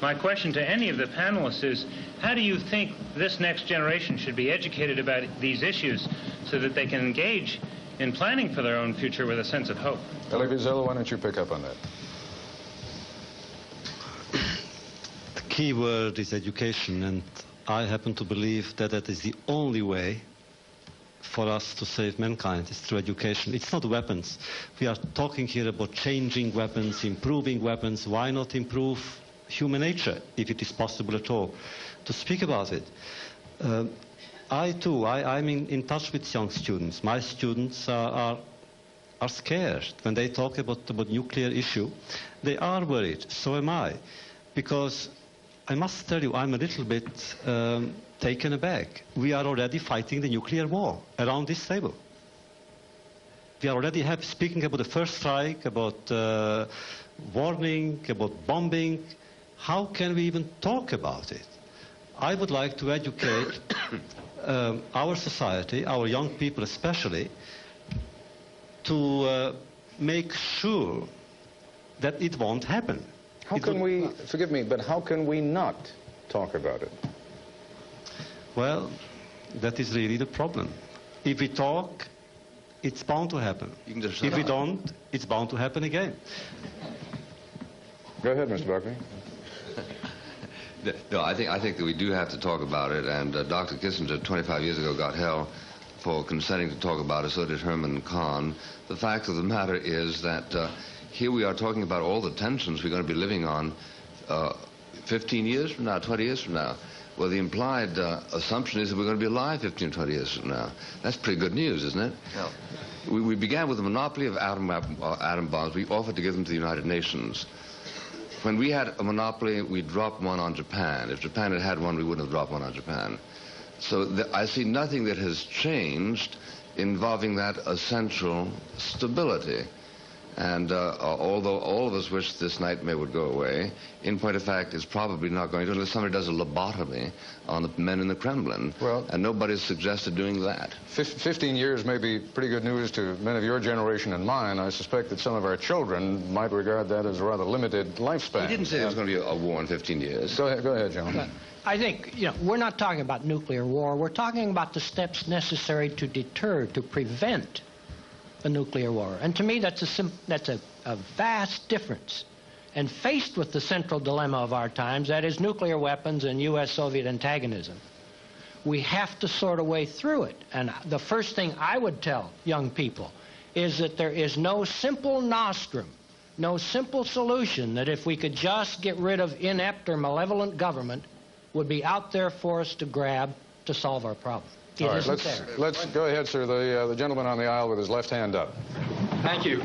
My question to any of the panelists is, how do you think this next generation should be educated about these issues so that they can engage in planning for their own future with a sense of hope? Elie Wiesel, why don't you pick up on that? The key word is education, and I happen to believe that that is the only way for us to save mankind, is through education. It's not weapons. We are talking here about changing weapons, improving weapons. Why not improve human nature, if it is possible at all, to speak about it? I'm in touch with young students. My students are scared when they talk about the nuclear issue. They are worried, so am I, because I must tell you, I'm a little bit taken aback. We are already fighting the nuclear war around this table. We are already speaking about the first strike, about warning, about bombing. How can we even talk about it? I would like to educate our society, our young people especially, to make sure that it won't happen. How can we, forgive me, but how can we not talk about it? Well, that is really the problem. If we talk, it's bound to happen. If we don't, it's bound to happen again. Go ahead, Mr. Buckley. No, I think that we do have to talk about it, and Dr. Kissinger 25 years ago got hell for consenting to talk about it, so did Herman Kahn. The fact of the matter is that here we are talking about all the tensions we're going to be living on 15 years from now, 20 years from now. Well, the implied assumption is that we're going to be alive 15, 20 years from now. That's pretty good news, isn't it? Yeah. We began with a monopoly of atom bombs. We offered to give them to the United Nations. When we had a monopoly, we dropped one on Japan. If Japan had had one, we wouldn't have dropped one on Japan. So I see nothing that has changed involving that essential stability. And although all of us wish this nightmare would go away, in point of fact, it's probably not going to unless somebody does a lobotomy on the men in the Kremlin. Well, and nobody's suggested doing that. 15 years may be pretty good news to men of your generation and mine. I suspect that some of our children might regard that as a rather limited lifespan. He didn't say there was going to be a war in 15 years. Go ahead, John. I think, we're not talking about nuclear war. We're talking about the steps necessary to deter, to prevent a nuclear war. And to me, that's a vast difference. And faced with the central dilemma of our times, that is nuclear weapons and U.S.-Soviet antagonism, we have to sort a way through it. And the first thing I would tell young people is that there is no simple nostrum, no simple solution that if we could just get rid of inept or malevolent government would be out there for us to grab to solve our problem. All right, let's go ahead, sir. The gentleman on the aisle with his left hand up. Thank you.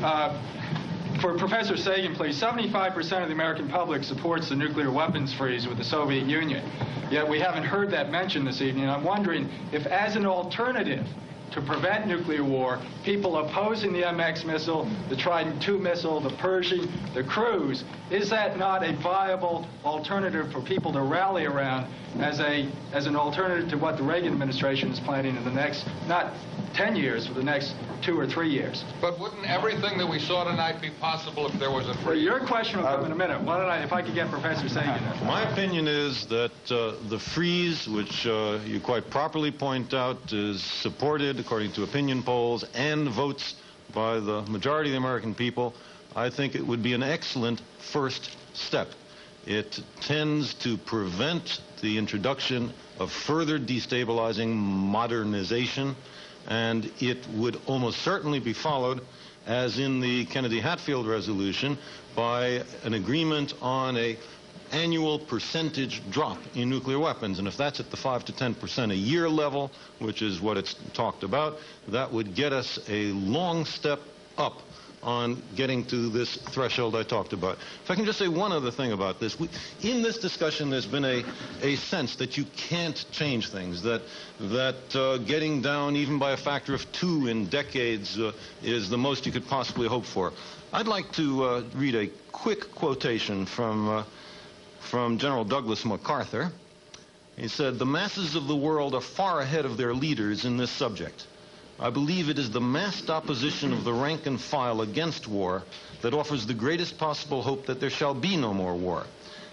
For Professor Sagan, please, 75% of the American public supports the nuclear weapons freeze with the Soviet Union. Yet we haven't heard that mentioned this evening. I'm wondering if, as an alternative to prevent nuclear war, people opposing the MX missile, the Trident II missile, the Pershing, the Cruise, is that not a viable alternative for people to rally around as an alternative to what the Reagan administration is planning in the next, not 10 years, for the next 2 or 3 years? But wouldn't everything that we saw tonight be possible if there was a freeze? Well, your question will come in a minute. Why don't if I could get Professor Sagan. My opinion is that the freeze, which you quite properly point out, is supported, according to opinion polls and votes by the majority of the American people. I think it would be an excellent first step. It tends to prevent the introduction of further destabilizing modernization, and it would almost certainly be followed, as in the Kennedy-Hatfield resolution, by an agreement on an annual percentage drop in nuclear weapons. And if that's at the 5 to 10% a year level, which is what it's talked about, that would get us a long step up on getting to this threshold I talked about. If I can just say one other thing about this. In this discussion, there's been a sense that you can't change things, that getting down even by a factor of 2 in decades is the most you could possibly hope for. I'd like to read a quick quotation from General Douglas MacArthur. He said, "The masses of the world are far ahead of their leaders in this subject. I believe it is the massed opposition of the rank and file against war that offers the greatest possible hope that there shall be no more war."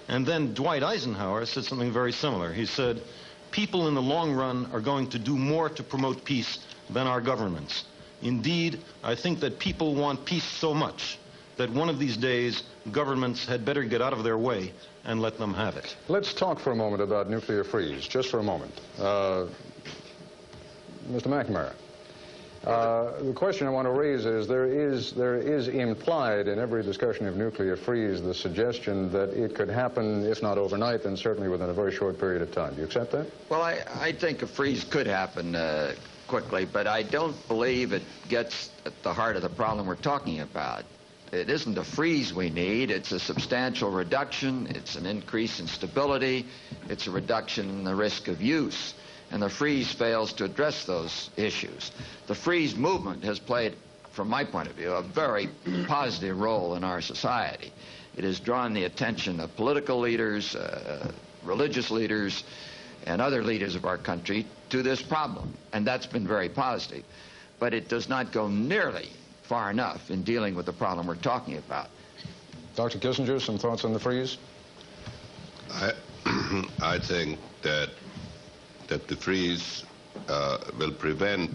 And then Dwight Eisenhower said something very similar. He said, "People in the long run are going to do more to promote peace than our governments. Indeed, I think that people want peace so much that one of these days governments had better get out of their way and let them have it." Let's talk for a moment about nuclear freeze, just for a moment. Mr. McNamara. The question I want to raise is there is implied in every discussion of nuclear freeze the suggestion that it could happen, if not overnight, then certainly within a very short period of time. Do you accept that? Well, I think a freeze could happen quickly, but I don't believe it gets at the heart of the problem we're talking about. It isn't a freeze we need. It's a substantial reduction. It's an increase in stability. It's a reduction in the risk of use. And the freeze fails to address those issues. The freeze movement has played, from my point of view, a very positive role in our society. It has drawn the attention of political leaders, religious leaders, and other leaders of our country to this problem. And that's been very positive. But it does not go nearly far enough in dealing with the problem we're talking about. Dr. Kissinger, some thoughts on the freeze? I think that the freeze will prevent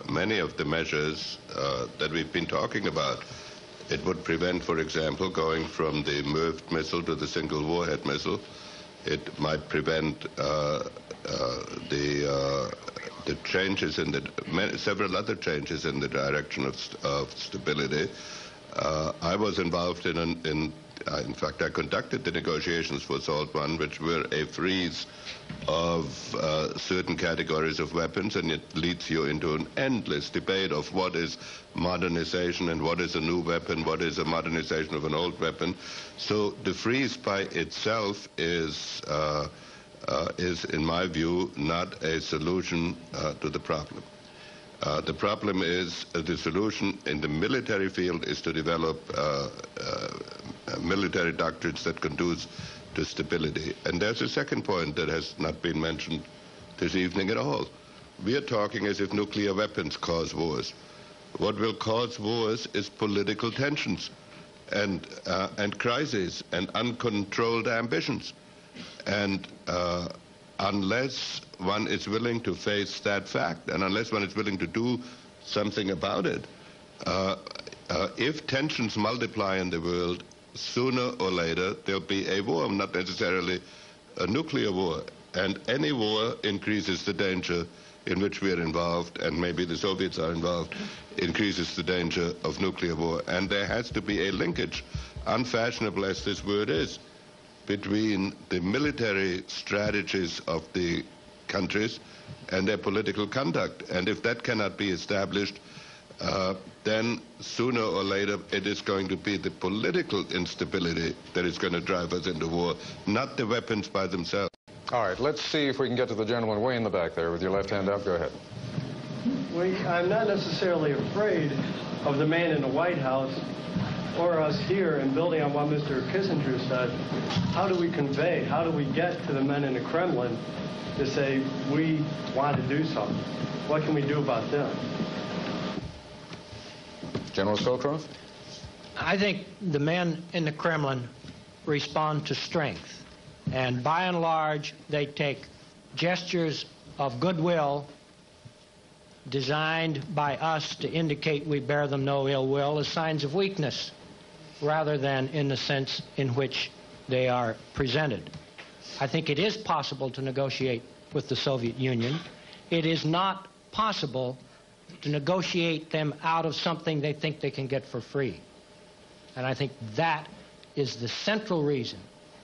many of the measures that we've been talking about. It would prevent, for example, going from the MIRV missile to the single warhead missile. It might prevent the changes in several other changes in the direction of stability. I was involved in fact, I conducted the negotiations for SALT I, which were a freeze of certain categories of weapons, and it leads you into an endless debate of what is modernization and what is a new weapon, what is a modernization of an old weapon. So the freeze by itself is, in my view, not a solution to the problem. The problem is the solution in the military field is to develop military doctrines that conduce to stability. And there's a second point that has not been mentioned this evening at all. We are talking as if nuclear weapons cause wars. What will cause wars is political tensions and crises and uncontrolled ambitions. And unless one is willing to face that fact, and unless one is willing to do something about it, if tensions multiply in the world, sooner or later there'll be a war, not necessarily a nuclear war. And any war increases the danger in which we are involved, and maybe the Soviets are involved, increases the danger of nuclear war. And there has to be a linkage, unfashionable as this word is, between the military strategies of the countries and their political conduct. And if that cannot be established, then sooner or later it is going to be the political instability that is going to drive us into war, not the weapons by themselves. All right, let's see if we can get to the gentleman way in the back there with your left hand up. Go ahead. I'm not necessarily afraid of the man in the White House or us here, and building on what Mr. Kissinger said. How do we convey, how do we get to the men in the Kremlin to say we want to do something? What can we do about them? General Scowcroft? I think the men in the Kremlin respond to strength. And by and large, they take gestures of goodwill designed by us to indicate we bear them no ill will as signs of weakness, rather than in the sense in which they are presented. I think it is possible to negotiate with the Soviet Union. It is not possible to negotiate them out of something they think they can get for free. And I think that is the central reason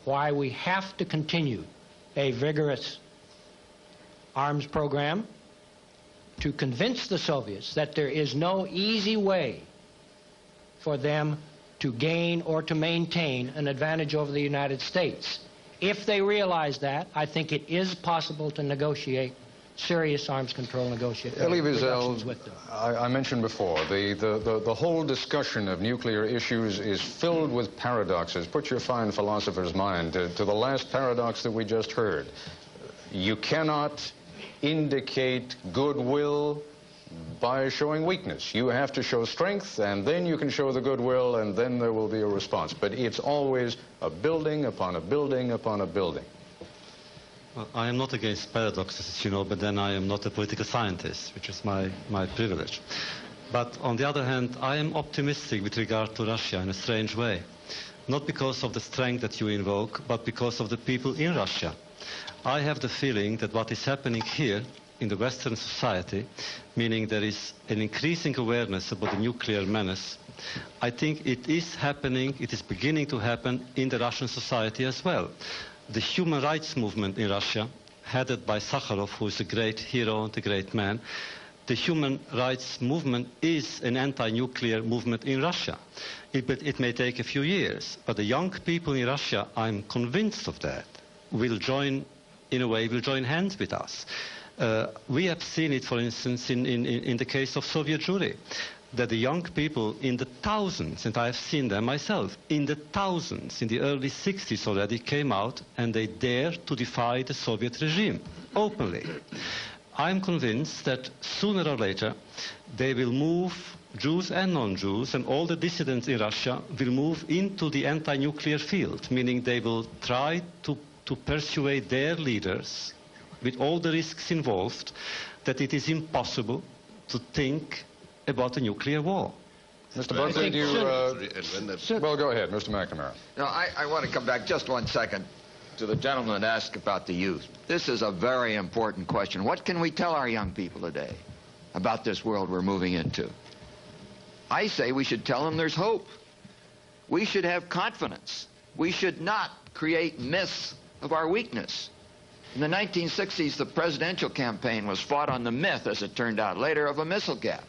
why we have to continue a vigorous arms program to convince the Soviets that there is no easy way for them to gain or to maintain an advantage over the United States. If they realize that, I think it is possible to negotiate serious arms control negotiations with them. I mentioned before, the whole discussion of nuclear issues is filled with paradoxes. Put your fine philosopher's mind to the last paradox that we just heard. You cannot indicate goodwill by showing weakness. You have to show strength, and then you can show the goodwill, and then there will be a response. But it's always a building upon a building upon a building. Well, I am not against paradoxes, as you know, but then I am not a political scientist, which is my privilege. But on the other hand, I am optimistic with regard to Russia in a strange way. Not because of the strength that you invoke, but because of the people in Russia. I have the feeling that what is happening here in the Western society, meaning there is an increasing awareness about the nuclear menace, I think it is happening, it is beginning to happen in the Russian society as well. The human rights movement in Russia, headed by Sakharov, who is a great hero and a great man, the human rights movement is an anti-nuclear movement in Russia. It may take a few years, but the young people in Russia, I'm convinced of that, will join, in a way, will join hands with us. We have seen it, for instance, in the case of Soviet Jewry, that the young people in the thousands, and I have seen them myself, in the thousands, in the early 60s already, came out and they dared to defy the Soviet regime openly. I'm convinced that sooner or later they will move, Jews and non-Jews, and all the dissidents in Russia will move into the anti-nuclear field, meaning they will try to persuade their leaders, with all the risks involved, that it is impossible to think about a nuclear war. Mr. Buckley, do you... well, go ahead, Mr. McNamara. No, I want to come back just 1 second to the gentleman that asked about the youth. This is a very important question. What can we tell our young people today about this world we're moving into? I say we should tell them there's hope. We should have confidence. We should not create myths of our weakness. In the 1960s, the presidential campaign was fought on the myth, as it turned out later, of a missile gap.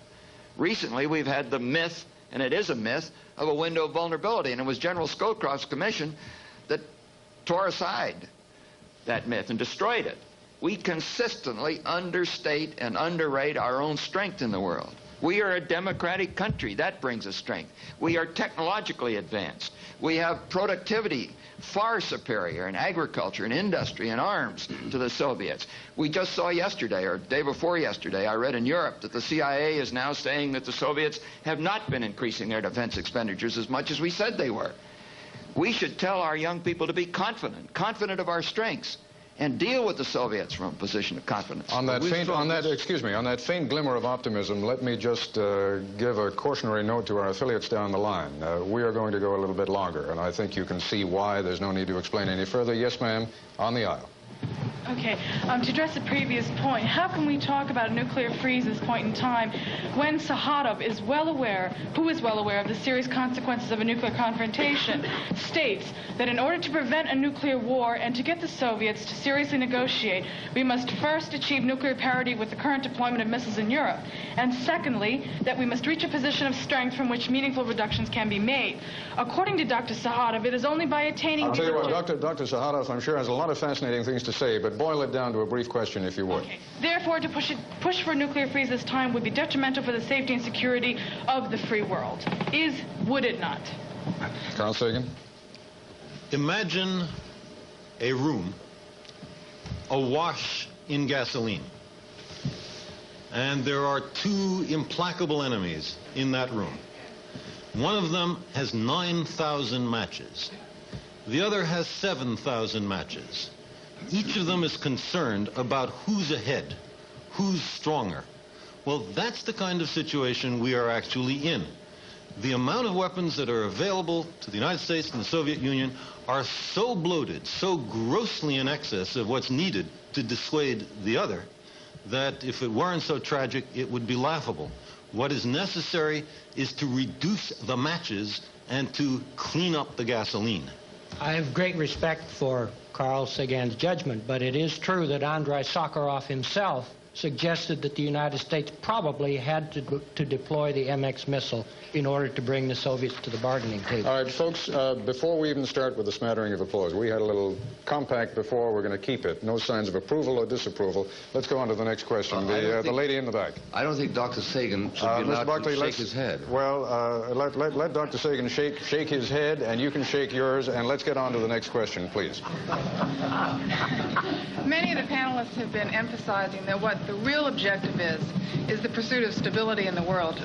Recently, we've had the myth, and it is a myth, of a window of vulnerability, and it was General Scowcroft's commission that tore aside that myth and destroyed it. We consistently understate and underrate our own strength in the world. We are a democratic country. That brings us strength. We are technologically advanced. We have productivity far superior in agriculture and industry and arms to the Soviets. We just saw yesterday, or day before yesterday, I read in Europe that the CIA is now saying that the Soviets have not been increasing their defense expenditures as much as we said they were. We should tell our young people to be confident of our strengths, and deal with the Soviets from a position of confidence. On that faint glimmer of optimism, let me just give a cautionary note to our affiliates down the line. We are going to go a little bit longer, and I think you can see why. There's no need to explain any further. Yes, ma'am, on the aisle. Okay, to address the previous point, how can we talk about a nuclear freeze at this point in time when Sakharov is well aware, of the serious consequences of a nuclear confrontation, states that in order to prevent a nuclear war and to get the Soviets to seriously negotiate, we must first achieve nuclear parity with the current deployment of missiles in Europe, and secondly, that we must reach a position of strength from which meaningful reductions can be made. According to Dr. Sakharov, it is only by attaining... I'll tell you what, Dr. Sakharov, I'm sure, has a lot of fascinating things to say, but boil it down to a brief question, if you would. Okay. Therefore, to push for a nuclear freeze this time would be detrimental for the safety and security of the free world. Would it not? Carl Sagan? Imagine a room awash in gasoline. And there are two implacable enemies in that room. One of them has 9,000 matches. The other has 7,000 matches. Each of them is concerned about who's ahead, who's stronger. Well, that's the kind of situation we are actually in. The amount of weapons that are available to the United States and the Soviet Union are so bloated, so grossly in excess of what's needed to dissuade the other, that if it weren't so tragic, it would be laughable. What is necessary is to reduce the matches and to clean up the gasoline. I have great respect for Carl Sagan's judgment, but it is true that Andrei Sakharov himself suggested that the United States probably had to deploy the MX missile in order to bring the Soviets to the bargaining table. All right, folks, before we even start with the smattering of applause, we had a little compact before. We're going to keep it. No signs of approval or disapproval. Let's go on to the next question. The lady in the back. I don't think Dr. Sagan should be allowed to shake his head. Well, let Dr. Sagan shake his head, and you can shake yours, and let's get on to the next question, please. Many of the panelists have been emphasizing that what the real objective is the pursuit of stability in the world.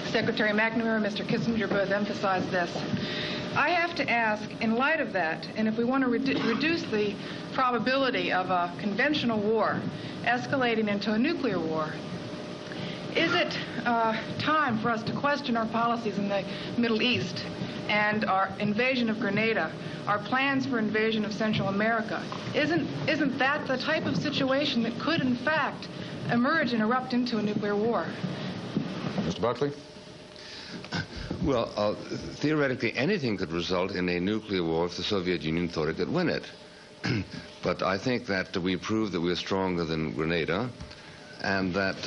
Secretary McNamara and Mr. Kissinger both emphasized this. I have to ask, in light of that, and if we want to reduce the probability of a conventional war escalating into a nuclear war, is it time for us to question our policies in the Middle East and our invasion of Grenada, our plans for invasion of Central America? Isn't that the type of situation that could, in fact, emerge and erupt into a nuclear war? Mr. Buckley? Well, theoretically, anything could result in a nuclear war if the Soviet Union thought it could win it. But I think that we proved that we're stronger than Grenada, and that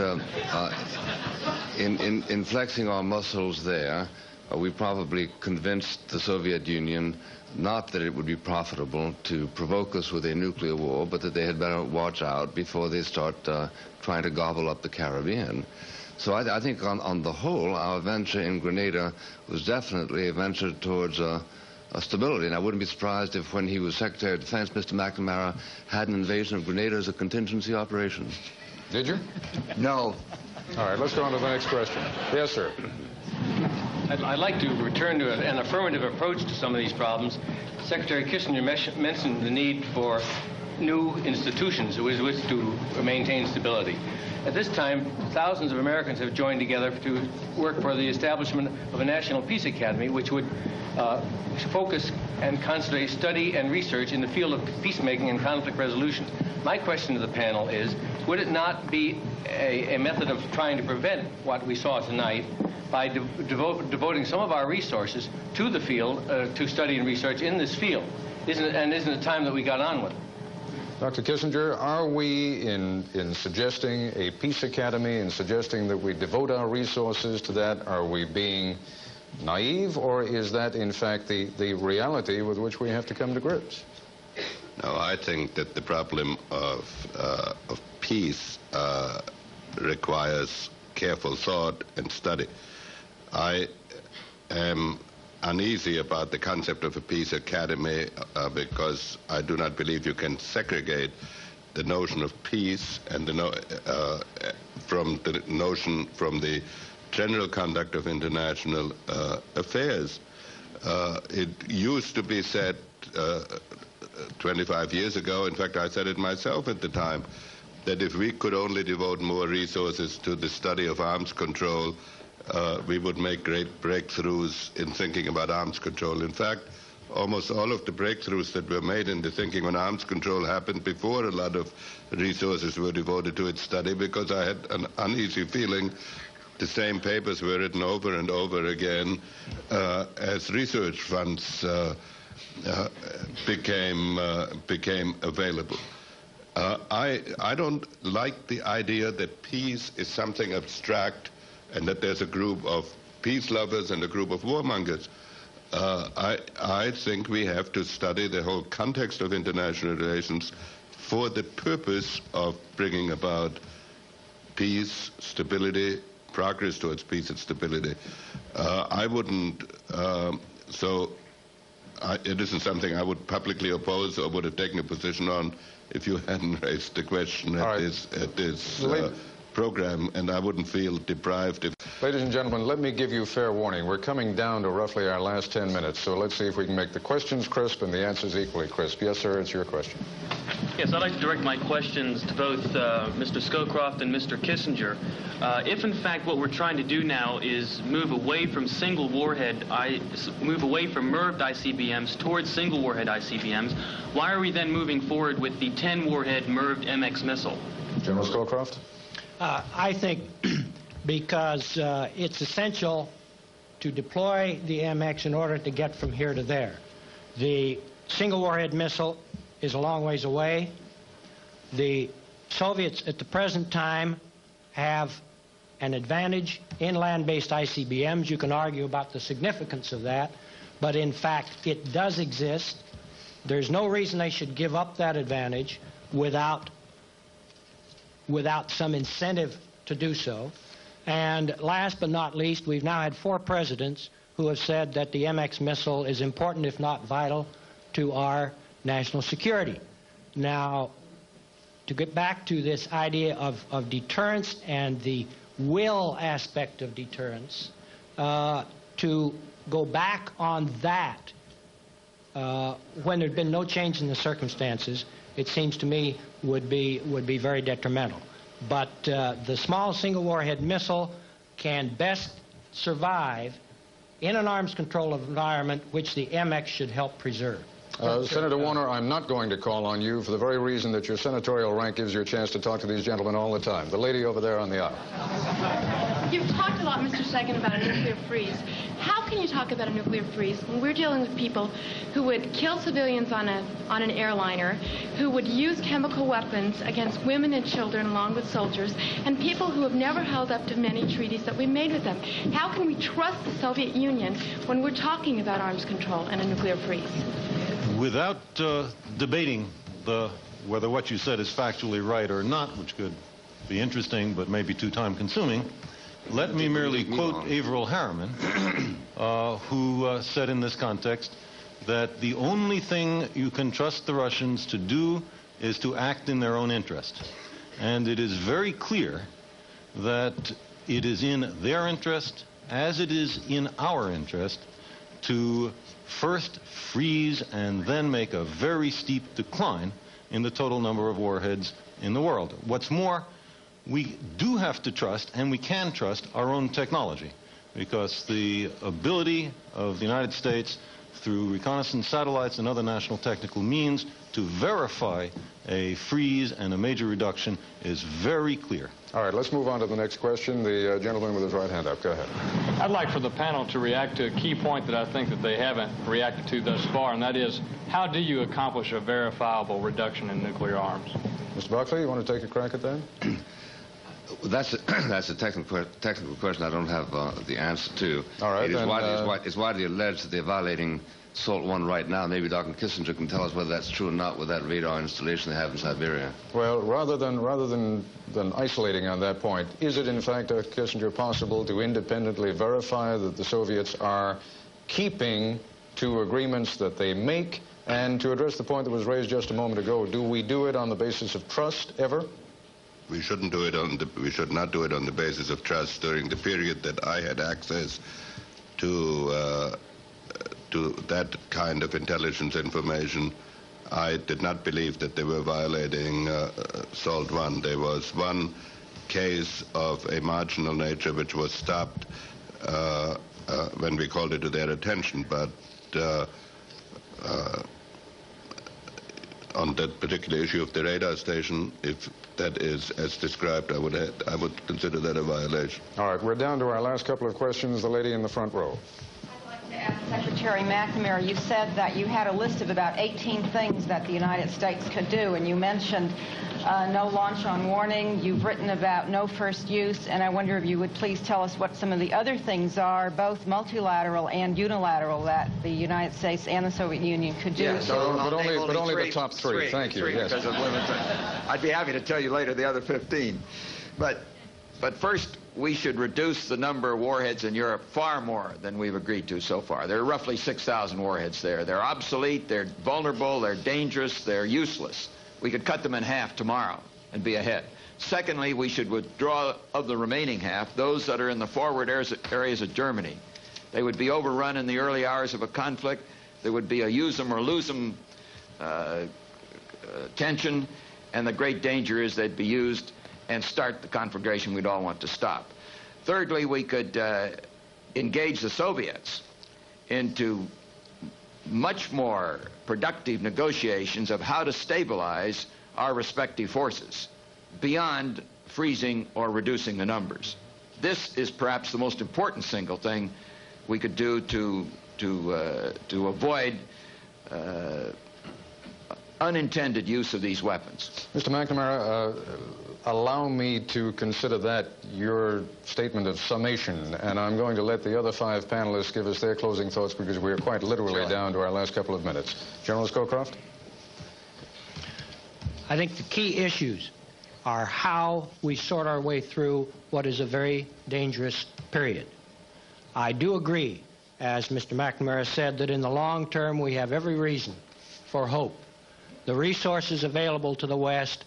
in flexing our muscles there, we probably convinced the Soviet Union not that it would be profitable to provoke us with a nuclear war, but that they had better watch out before they start trying to gobble up the Caribbean. So I think on the whole, our venture in Grenada was definitely a venture towards stability. And I wouldn't be surprised if when he was Secretary of Defense, Mr. McNamara had an invasion of Grenada as a contingency operation. Did you? No. All right, let's go on to the next question. Yes, sir. I'd like to return to an affirmative approach to some of these problems. Secretary Kissinger mentioned the need for new institutions with which to maintain stability. At this time, thousands of Americans have joined together to work for the establishment of a National Peace Academy, which would focus and concentrate study and research in the field of peacemaking and conflict resolution. My question to the panel is, would it not be a method of trying to prevent what we saw tonight by devoting some of our resources to the field, to study and research in this field? Isn't it time that we got on with it? Dr. Kissinger, are we, in suggesting a peace academy and suggesting that we devote our resources to that, are we being naive, or is that, in fact, the reality with which we have to come to grips? No, I think that the problem of peace requires careful thought and study. I am uneasy about the concept of a peace academy because I do not believe you can segregate the notion of peace and from the general conduct of international affairs. It used to be said 25 years ago, in fact I said it myself at the time, that if we could only devote more resources to the study of arms control, we would make great breakthroughs in thinking about arms control. In fact, almost all of the breakthroughs that were made in the thinking on arms control happened before a lot of resources were devoted to its study, because I had an uneasy feeling the same papers were written over and over again as research funds became available. I don't like the idea that peace is something abstract and that there's a group of peace lovers and a group of warmongers. I think we have to study the whole context of international relations for the purpose of bringing about peace, stability, progress towards peace and stability. I wouldn't, it isn't something I would publicly oppose or would have taken a position on if you hadn't raised the question at this program, and I wouldn't feel deprived if... Ladies and gentlemen, let me give you fair warning. We're coming down to roughly our last 10 minutes, so let's see if we can make the questions crisp and the answers equally crisp. Yes, sir, it's your question. Yes, I'd like to direct my questions to both Mr. Scowcroft and Mr. Kissinger. If, in fact, what we're trying to do now is move away from single warhead, move away from MIRVed ICBMs towards single warhead ICBMs, why are we then moving forward with the 10-warhead MIRVed MX missile? General Scowcroft? I think because it's essential to deploy the MX in order to get from here to there. The single warhead missile is a long ways away. The Soviets at the present time have an advantage in land-based ICBMs. You can argue about the significance of that, but in fact it does exist. There's no reason they should give up that advantage without some incentive to do so. And last but not least, we've now had 4 presidents who have said that the MX missile is important, if not vital, to our national security. Now, to get back to this idea of deterrence and the will aspect of deterrence, to go back on that when there'd been no change in the circumstances, it seems to me would be very detrimental. But the small single warhead missile can best survive in an arms control environment which the MX should help preserve. Senator Warner, I'm not going to call on you for the very reason that your senatorial rank gives you a chance to talk to these gentlemen all the time. The lady over there on the aisle. You've talked a lot, Mr. Sagan, about a nuclear freeze. How can you talk about a nuclear freeze when we're dealing with people who would kill civilians on an airliner, who would use chemical weapons against women and children along with soldiers, and people who have never held up to many treaties that we made with them? How can we trust the Soviet Union when we're talking about arms control and a nuclear freeze? Without debating whether what you said is factually right or not, which could be interesting but maybe too time-consuming, let me merely quote Averell Harriman, who said in this context that the only thing you can trust the Russians to do is to act in their own interest. And it is very clear that it is in their interest, as it is in our interest, to first freeze and then make a very steep decline in the total number of warheads in the world. What's more, we do have to trust, and we can trust, our own technology, because the ability of the United States through reconnaissance satellites and other national technical means to verify a freeze and a major reduction is very clear. All right, let's move on to the next question. The gentleman with his right hand up. Go ahead. I'd like for the panel to react to a key point that I think that they haven't reacted to thus far, and that is, how do you accomplish a verifiable reduction in nuclear arms? Mr. Buckley, you want to take a crack at that? That's a technical question I don't have the answer to. All right, it's widely alleged that they're violating SALT 1 right now. Maybe Dr. Kissinger can tell us whether that's true or not with that radar installation they have in Siberia. Well, rather than isolating on that point, is it in fact, Dr. Kissinger, possible to independently verify that the Soviets are keeping to agreements that they make? And to address the point that was raised just a moment ago, do we do it on the basis of trust ever? We shouldn't do it we should not do it on the basis of trust. During the period that I had access to that kind of intelligence information, I did not believe that they were violating SALT 1. There was one case of a marginal nature which was stopped when we called it to their attention, but on that particular issue of the radar station, if that is as described, I would consider that a violation. All right, we're down to our last couple of questions. The lady in the front row. I'd like to ask Secretary McNamara, you said that you had a list of about 18 things that the United States could do, and you mentioned no launch on warning. You've written about no first use, and I wonder if you would please tell us what some of the other things are, both multilateral and unilateral, that the United States and the Soviet Union could do. Yeah, so but only three, the top three. Thank you. Yes. Because of limits. I'd be happy to tell you later the other 15. But first, we should reduce the number of warheads in Europe far more than we've agreed to so far. There are roughly 6,000 warheads there. They're obsolete, they're vulnerable, they're dangerous, they're useless. We could cut them in half tomorrow and be ahead. Secondly, we should withdraw of the remaining half those that are in the forward areas of Germany. They would be overrun in the early hours of a conflict. There would be a use them or lose them tension, and the great danger is they'd be used and start the conflagration we'd all want to stop. Thirdly, we could engage the Soviets into much more productive negotiations of how to stabilize our respective forces beyond freezing or reducing the numbers. This is perhaps the most important single thing we could do to avoid unintended use of these weapons. Mr. McNamara, allow me to consider that your statement of summation, and I'm going to let the other 5 panelists give us their closing thoughts because we are quite literally down to our last couple of minutes. General Scowcroft? I think the key issues are how we sort our way through what is a very dangerous period. I do agree, as Mr. McNamara said, that in the long term we have every reason for hope. The resources available to the West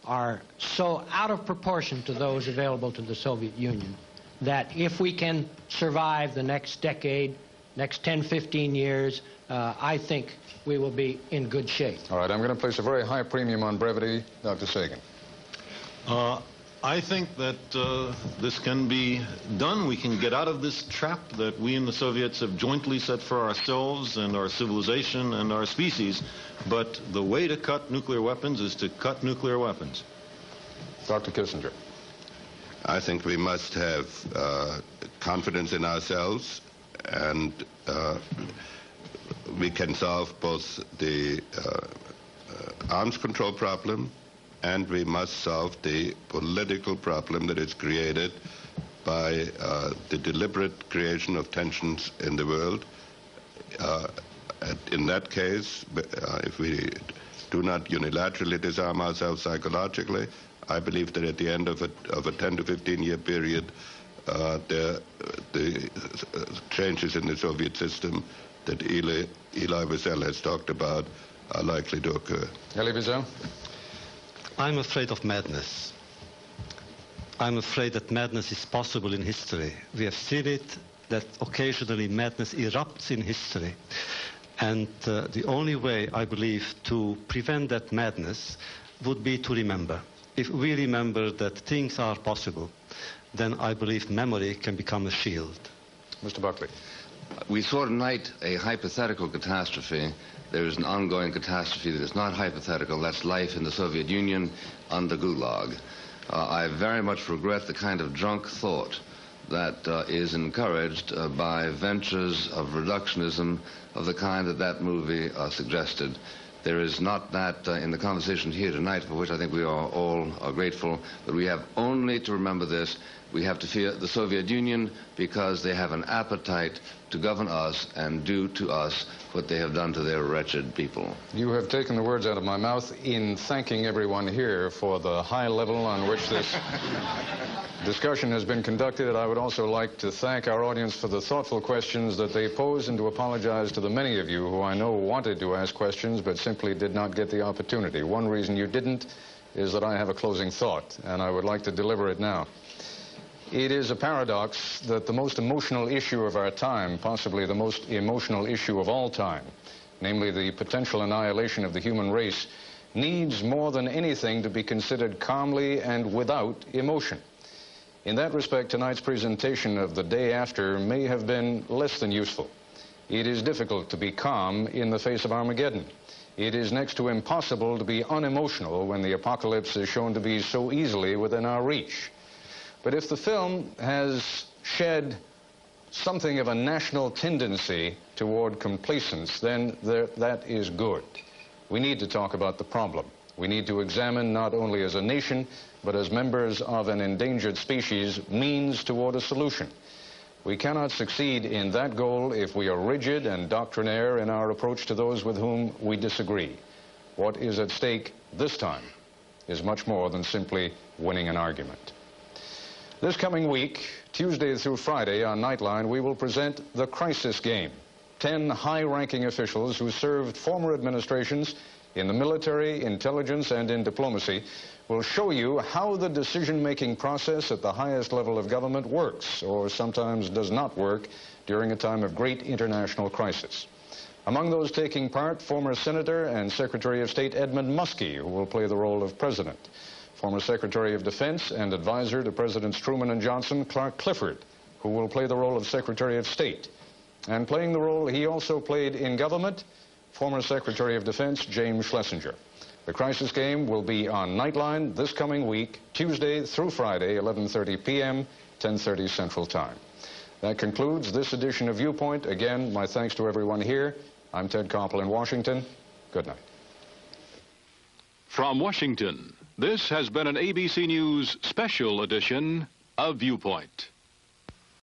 are so out of proportion to those available to the Soviet Union that if we can survive the next decade, next 10, 15 years, I think we will be in good shape. All right, I'm going to place a very high premium on brevity. Dr. Sagan. I think that this can be done. We can get out of this trap that we and the Soviets have jointly set for ourselves and our civilization and our species. But the way to cut nuclear weapons is to cut nuclear weapons. Dr. Kissinger. I think we must have confidence in ourselves, and we can solve both the arms control problem, and we must solve the political problem that is created by the deliberate creation of tensions in the world. In that case, if we do not unilaterally disarm ourselves psychologically, I believe that at the end of a 10 to 15 year period, the changes in the Soviet system that Elie Wiesel has talked about are likely to occur. Elie Wiesel? I'm afraid of madness. I'm afraid that madness is possible in history. We have seen it, that occasionally madness erupts in history. And the only way, I believe, to prevent that madness would be to remember. If we remember that things are possible, then I believe memory can become a shield. Mr. Buckley. We saw tonight a hypothetical catastrophe. There is an ongoing catastrophe that is not hypothetical. That's life in the Soviet Union under Gulag. I very much regret the kind of drunk thought that is encouraged by ventures of reductionism of the kind that movie suggested. There is not that in the conversation here tonight, for which I think we are all grateful, but we have only to remember this. We have to fear the Soviet Union because they have an appetite to govern us and do to us what they have done to their wretched people. You have taken the words out of my mouth in thanking everyone here for the high level on which this discussion has been conducted. And I would also like to thank our audience for the thoughtful questions that they posed, and to apologize to the many of you who I know wanted to ask questions but simply did not get the opportunity. One reason you didn't is that I have a closing thought, and I would like to deliver it now. It is a paradox that the most emotional issue of our time, possibly the most emotional issue of all time, namely the potential annihilation of the human race, needs more than anything to be considered calmly and without emotion. In that respect, tonight's presentation of The Day After may have been less than useful. It is difficult to be calm in the face of Armageddon. It is next to impossible to be unemotional when the apocalypse is shown to be so easily within our reach. But if the film has shed something of a national tendency toward complacence, then that is good. We need to talk about the problem. We need to examine, not only as a nation, but as members of an endangered species, means toward a solution. We cannot succeed in that goal if we are rigid and doctrinaire in our approach to those with whom we disagree. What is at stake this time is much more than simply winning an argument. This coming week, Tuesday through Friday on Nightline, we will present The Crisis Game. 10 high-ranking officials who served former administrations in the military, intelligence, and in diplomacy will show you how the decision-making process at the highest level of government works, or sometimes does not work, during a time of great international crisis. Among those taking part, former Senator and Secretary of State Edmund Muskie, who will play the role of President. Former Secretary of Defense and advisor to Presidents Truman and Johnson, Clark Clifford, who will play the role of Secretary of State. And playing the role he also played in government, former Secretary of Defense James Schlesinger. The Crisis Game will be on Nightline this coming week, Tuesday through Friday, 11:30 p.m., 10:30 Central Time. That concludes this edition of Viewpoint. Again, my thanks to everyone here. I'm Ted Koppel in Washington. Good night. From Washington, this has been an ABC News special edition of Viewpoint.